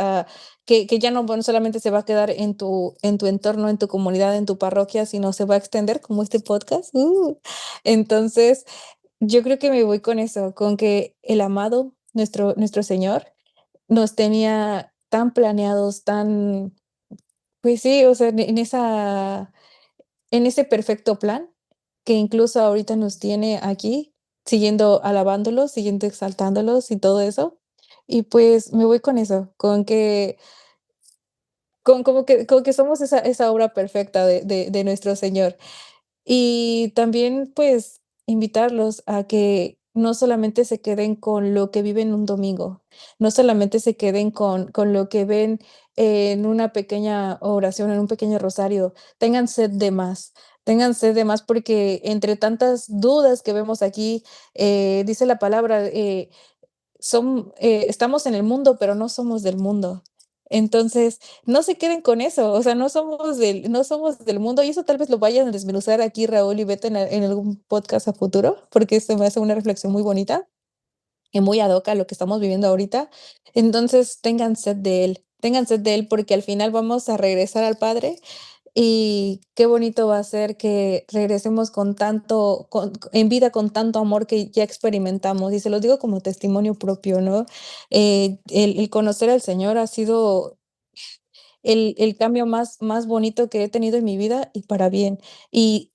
que ya no solamente se va a quedar en tu entorno, en tu comunidad, en tu parroquia, sino se va a extender como este podcast. Entonces, yo creo que me voy con eso, con que el amado, nuestro Señor, nos tenía tan planeados, tan, pues sí, o sea, en ese perfecto plan, que incluso ahorita nos tiene aquí, siguiendo alabándolos, siguiendo exaltándolos y todo eso. Y pues me voy con eso, con como que somos esa obra perfecta de nuestro Señor. Y también, pues, invitarlos a que no solamente se queden con lo que viven un domingo, no solamente se queden con lo que ven en una pequeña oración, en un pequeño rosario, tengan sed de más, porque entre tantas dudas que vemos aquí, dice la palabra, estamos en el mundo, pero no somos del mundo. Entonces, no se queden con eso, o sea, no somos del mundo, y eso tal vez lo vayan a desmenuzar aquí Raúl y Beto en algún podcast a futuro, porque se me hace una reflexión muy bonita y muy ad hoc a lo que estamos viviendo ahorita. Entonces, tengan sed de él, porque al final vamos a regresar al Padre y qué bonito va a ser que regresemos en vida con tanto amor que ya experimentamos. Y se los digo como testimonio propio, ¿no? El conocer al Señor ha sido el cambio más bonito que he tenido en mi vida y para bien. Y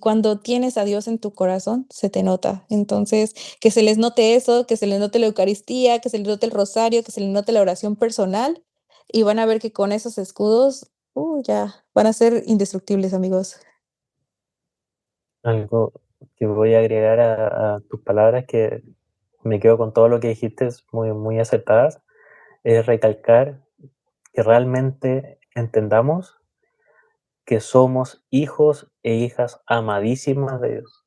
cuando tienes a Dios en tu corazón, se te nota. Entonces, que se les note eso, que se les note la Eucaristía, que se les note el rosario, que se les note la oración personal, y van a ver que con esos escudos, ya van a ser indestructibles, amigos. Algo que voy a agregar a tus palabras, que me quedo con todo lo que dijiste, es muy, muy acertadas, es recalcar que realmente entendamos que somos hijos e hijas amadísimas de Dios.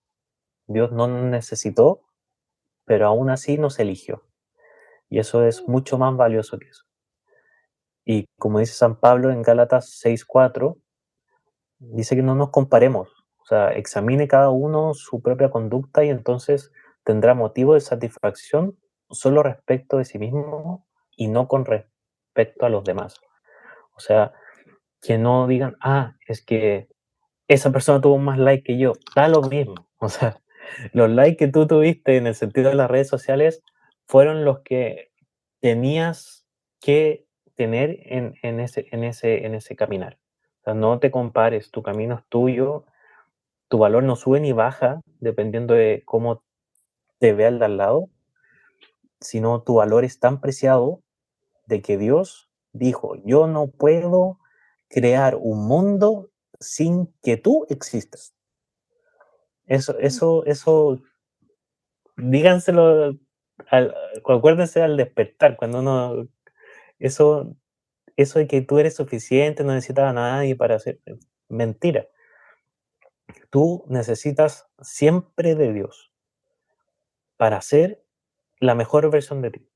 Dios no nos necesitó, pero aún así nos eligió. Y eso es mucho más valioso que eso. Y como dice San Pablo en Gálatas 6:4, dice que no nos comparemos. O sea, examine cada uno su propia conducta y entonces tendrá motivo de satisfacción solo respecto de sí mismo y no con respecto a los demás. O sea, que no digan, es que esa persona tuvo más likes que yo. Da lo mismo. O sea, los likes que tú tuviste en el sentido de las redes sociales fueron los que tenías que tener en ese caminar. O sea, no te compares, tu camino es tuyo, tu valor no sube ni baja dependiendo de cómo te vea el de al lado, sino tu valor es tan preciado de que Dios dijo, yo no puedo crear un mundo sin que tú existas. Eso, díganselo, acuérdense al despertar, cuando uno, eso, eso de que tú eres suficiente, no necesitas a nadie para hacer, mentira. Tú necesitas siempre de Dios para ser la mejor versión de ti.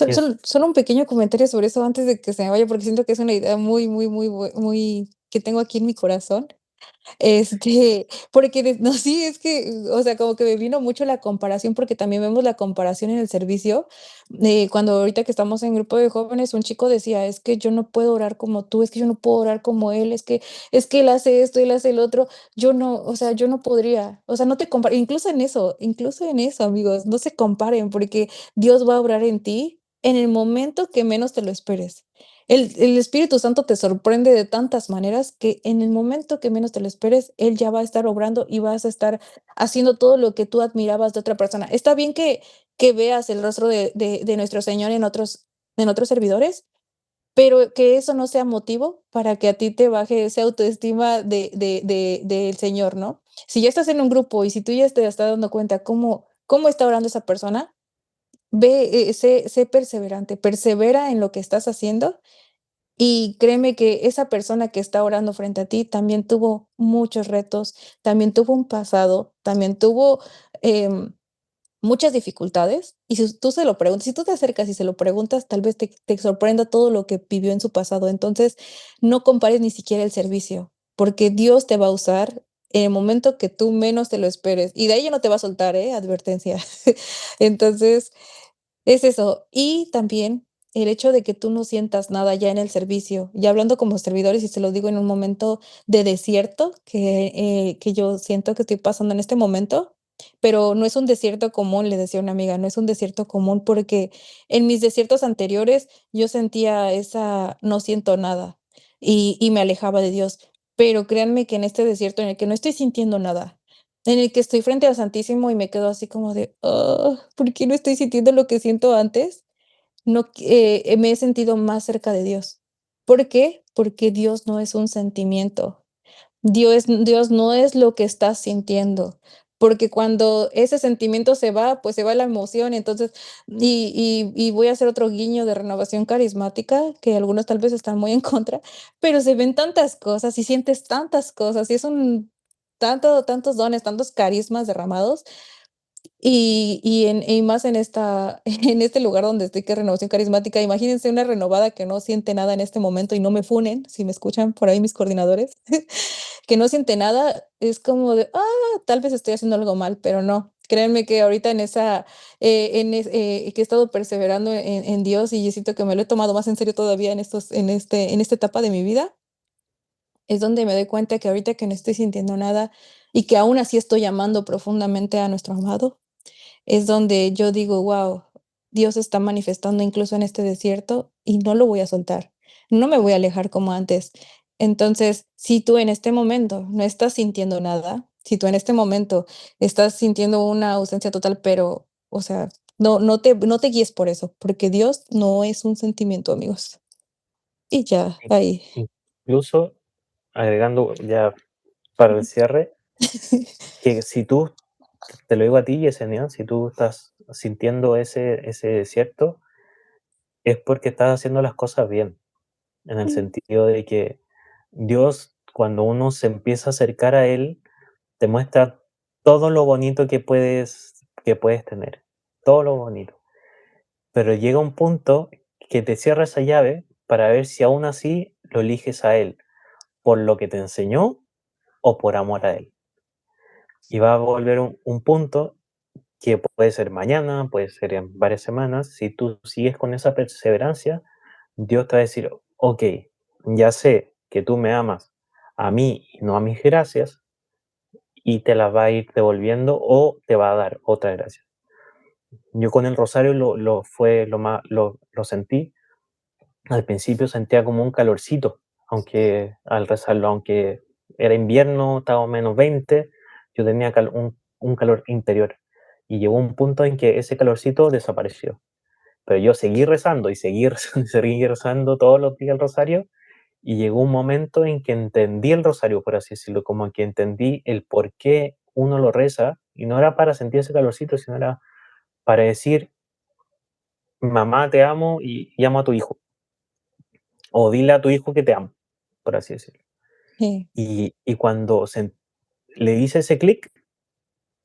Es, Solo un pequeño comentario sobre eso antes de que se me vaya, porque siento que es una idea muy, muy, muy que tengo aquí en mi corazón. Porque no, sí, es que, o sea, como que me vino mucho la comparación, porque también vemos la comparación en el servicio. Cuando ahorita que estamos en grupo de jóvenes, un chico decía: "Es que yo no puedo orar como tú, es que yo no puedo orar como él, es que él hace esto, él hace el otro, yo no, o sea, yo no podría". O sea, no te compares, incluso en eso, amigos, no se comparen, porque Dios va a obrar en ti en el momento que menos te lo esperes. El Espíritu Santo te sorprende de tantas maneras que en el momento que menos te lo esperes, Él ya va a estar obrando y vas a estar haciendo todo lo que tú admirabas de otra persona. Está bien que veas el rostro de nuestro Señor en otros servidores, pero que eso no sea motivo para que a ti te baje esa autoestima del Señor, ¿no? Si ya estás en un grupo y si tú ya te estás dando cuenta cómo está orando esa persona, sé perseverante, persevera en lo que estás haciendo, y créeme que esa persona que está orando frente a ti también tuvo muchos retos, también tuvo un pasado, también tuvo, em, muchas dificultades. Y si tú te acercas y se lo preguntas, tal vez te sorprenda todo lo que vivió en su pasado. Entonces, no compares ni siquiera el servicio, porque Dios te va a usar en el momento que tú menos te lo esperes, y de ahí ya no te va a soltar, advertencia. Entonces, es eso. Y también el hecho de que tú no sientas nada ya en el servicio, ya hablando como servidores, y se lo digo en un momento de desierto que yo siento que estoy pasando en este momento, pero no es un desierto común, le decía una amiga, no es un desierto común, porque en mis desiertos anteriores yo sentía no siento nada, y me alejaba de Dios. Pero créanme que en este desierto en el que no estoy sintiendo nada, en el que estoy frente al Santísimo y me quedo así como de: ¿por qué no estoy sintiendo lo que siento antes?". No, me he sentido más cerca de Dios. ¿Por qué? Porque Dios no es un sentimiento. Dios no es lo que estás sintiendo, porque cuando ese sentimiento se va, pues se va la emoción, entonces, y voy a hacer otro guiño de Renovación Carismática, que algunos tal vez están muy en contra, pero se ven tantas cosas y sientes tantas cosas, y es un tantos dones, tantos carismas derramados, y más en esta en este lugar donde estoy, que es Renovación Carismática, imagínense una renovada que no siente nada en este momento, y no me funen, si me escuchan por ahí mis coordinadores. Que no siente nada, es como de, tal vez estoy haciendo algo mal, pero no. Créanme que ahorita en esa, que he estado perseverando en Dios y yo siento que me lo he tomado más en serio todavía en esta etapa de mi vida, es donde me doy cuenta que ahorita que no estoy sintiendo nada y que aún así estoy amando profundamente a nuestro amado, es donde yo digo: "Guau, Dios está manifestando incluso en este desierto y no lo voy a soltar, no me voy a alejar como antes". Entonces, si tú en este momento no estás sintiendo nada, si tú en este momento estás sintiendo una ausencia total, pero, o sea, no te guíes por eso, porque Dios no es un sentimiento, amigos. Y ya, ahí. Incluso agregando ya para el cierre, que si tú, te lo digo a ti, Yesenia, si tú estás sintiendo ese desierto, es porque estás haciendo las cosas bien, en el sentido de que Dios, cuando uno se empieza a acercar a Él, te muestra todo lo bonito que puedes tener, todo lo bonito. Pero llega un punto que te cierra esa llave para ver si aún así lo eliges a Él, por lo que te enseñó o por amor a Él. Y va a volver un punto que puede ser mañana, puede ser en varias semanas. Si tú sigues con esa perseverancia, Dios te va a decir, ok, ya sé que tú me amas a mí y no a mis gracias, y te las va a ir devolviendo o te va a dar otra gracia. Yo con el rosario lo sentí. Al principio sentía como un calorcito, aunque al rezarlo, aunque era invierno, estaba -20, yo tenía un calor interior. Y llegó un punto en que ese calorcito desapareció. Pero yo seguí rezando y seguí rezando, y seguí rezando todos los días el rosario. Y llegó un momento en que entendí el rosario, por así decirlo, como que entendí el por qué uno lo reza. Y no era para sentir ese calorcito, sino era para decir, mamá, te amo y amo a tu hijo. O dile a tu hijo que te amo, por así decirlo. Sí, Y cuando le hice ese clic,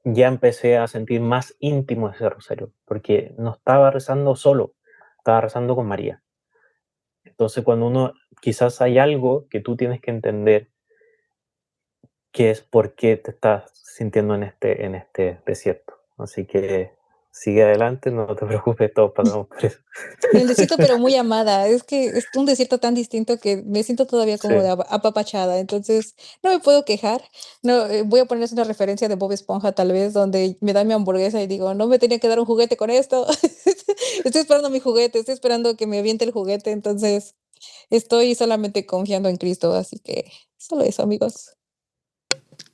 ya empecé a sentir más íntimo ese rosario, porque no estaba rezando solo, estaba rezando con María. Entonces, cuando uno, quizás hay algo que tú tienes que entender, que es por qué te estás sintiendo en este desierto. Así que sigue adelante, no te preocupes, todos pasamos por eso. en el desierto, pero muy amada. Es que es un desierto tan distinto que me siento todavía como de Sí, apapachada. Entonces, no me puedo quejar. No, voy a ponerles una referencia de Bob Esponja, tal vez, donde me dan mi hamburguesa y digo, no me tenía que dar un juguete con esto. Estoy esperando mi juguete, estoy esperando que me aviente el juguete. Entonces, estoy solamente confiando en Cristo. Así que solo eso, amigos.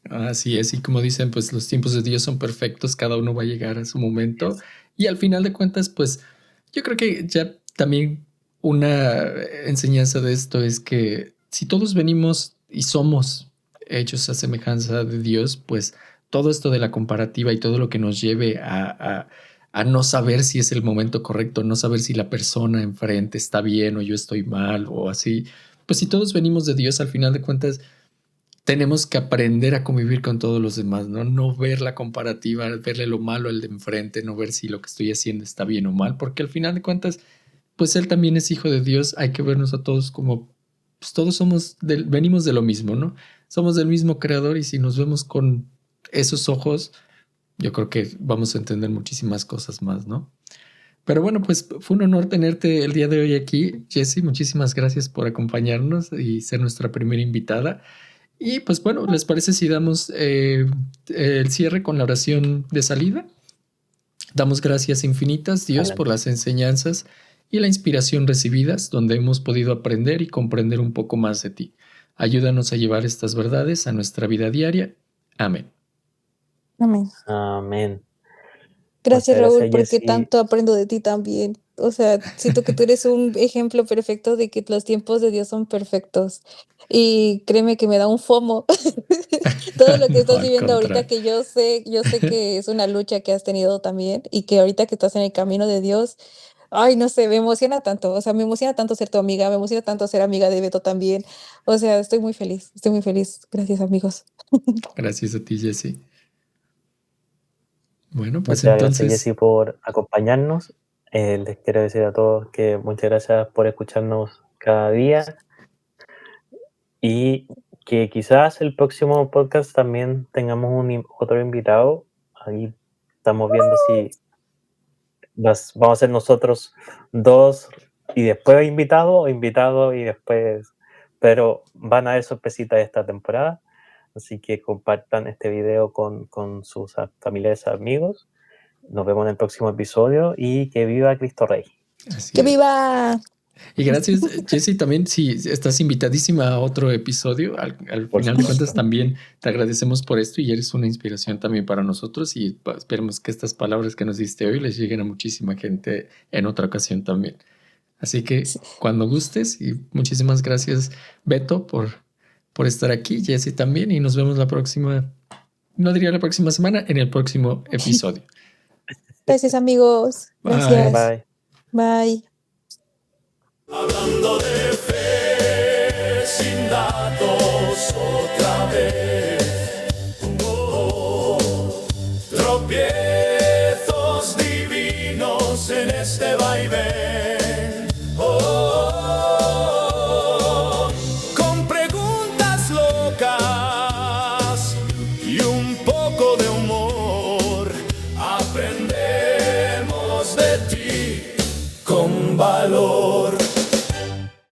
Así es, y como dicen, pues los tiempos de Dios son perfectos, cada uno va a llegar a su momento y al final de cuentas, pues yo creo que ya también una enseñanza de esto es que si todos venimos y somos hechos a semejanza de Dios, pues todo esto de la comparativa y todo lo que nos lleve a no saber si es el momento correcto, no saber si la persona enfrente está bien o yo estoy mal o así, pues si todos venimos de Dios, al final de cuentas tenemos que aprender a convivir con todos los demás, ¿no? No ver la comparativa, verle lo malo al de enfrente, no ver si lo que estoy haciendo está bien o mal, porque al final de cuentas, pues él también es hijo de Dios, hay que vernos a todos como, pues todos venimos de lo mismo, ¿no? Somos del mismo creador y si nos vemos con esos ojos, yo creo que vamos a entender muchísimas cosas más, ¿no? Pero bueno, pues fue un honor tenerte el día de hoy aquí, Jessie. Muchísimas gracias por acompañarnos y ser nuestra primera invitada. Y pues bueno, ¿les parece si damos el cierre con la oración de salida? Damos gracias infinitas, Dios, por adelante. las enseñanzas y la inspiración recibidas, donde hemos podido aprender y comprender un poco más de ti. Ayúdanos a llevar estas verdades a nuestra vida diaria. Amén. Amén. Amén. Gracias, Muchas Raúl, gracias, porque Jessy. tanto aprendo de ti también. O sea, siento que tú eres un ejemplo perfecto de que los tiempos de Dios son perfectos. Y créeme que me da un FOMO todo lo que No, estás al viviendo ahorita, contrario. que yo sé que es una lucha que has tenido también y que ahorita que estás en el camino de Dios, ay, no sé, me emociona tanto. O sea, me emociona tanto ser tu amiga, me emociona tanto ser amiga de Beto también. O sea, estoy muy feliz, estoy muy feliz. Gracias, amigos. Gracias a ti, Jesse. Bueno, pues Muchas gracias, entonces, Jessy, por acompañarnos. Les quiero decir a todos que muchas gracias por escucharnos cada día y que quizás el próximo podcast también tengamos otro invitado. Ahí estamos viendo si vamos a ser nosotros dos y después invitado o invitado y después, pero van a haber sorpresitas esta temporada. Así que compartan este video con sus familiares, amigos. Nos vemos en el próximo episodio y que viva Cristo Rey. así ¡Que es. viva! Y gracias, Jessy, también si estás invitadísima a otro episodio, al Por final de cuentas supuesto. también te agradecemos por esto y eres una inspiración también para nosotros y esperemos que estas palabras que nos diste hoy les lleguen a muchísima gente en otra ocasión también. Así que Sí. cuando gustes y muchísimas gracias, Beto, por estar aquí, Jessy también y nos vemos la próxima, no diría la próxima semana, en el próximo episodio. Gracias, amigos. Bye. Bye Gracias. bye. Bye. Hablando de fe sin datos otra vez. Tropiezos divinos en este vaivén. Con preguntas locas y un poco de humor, aprendemos de ti con valor.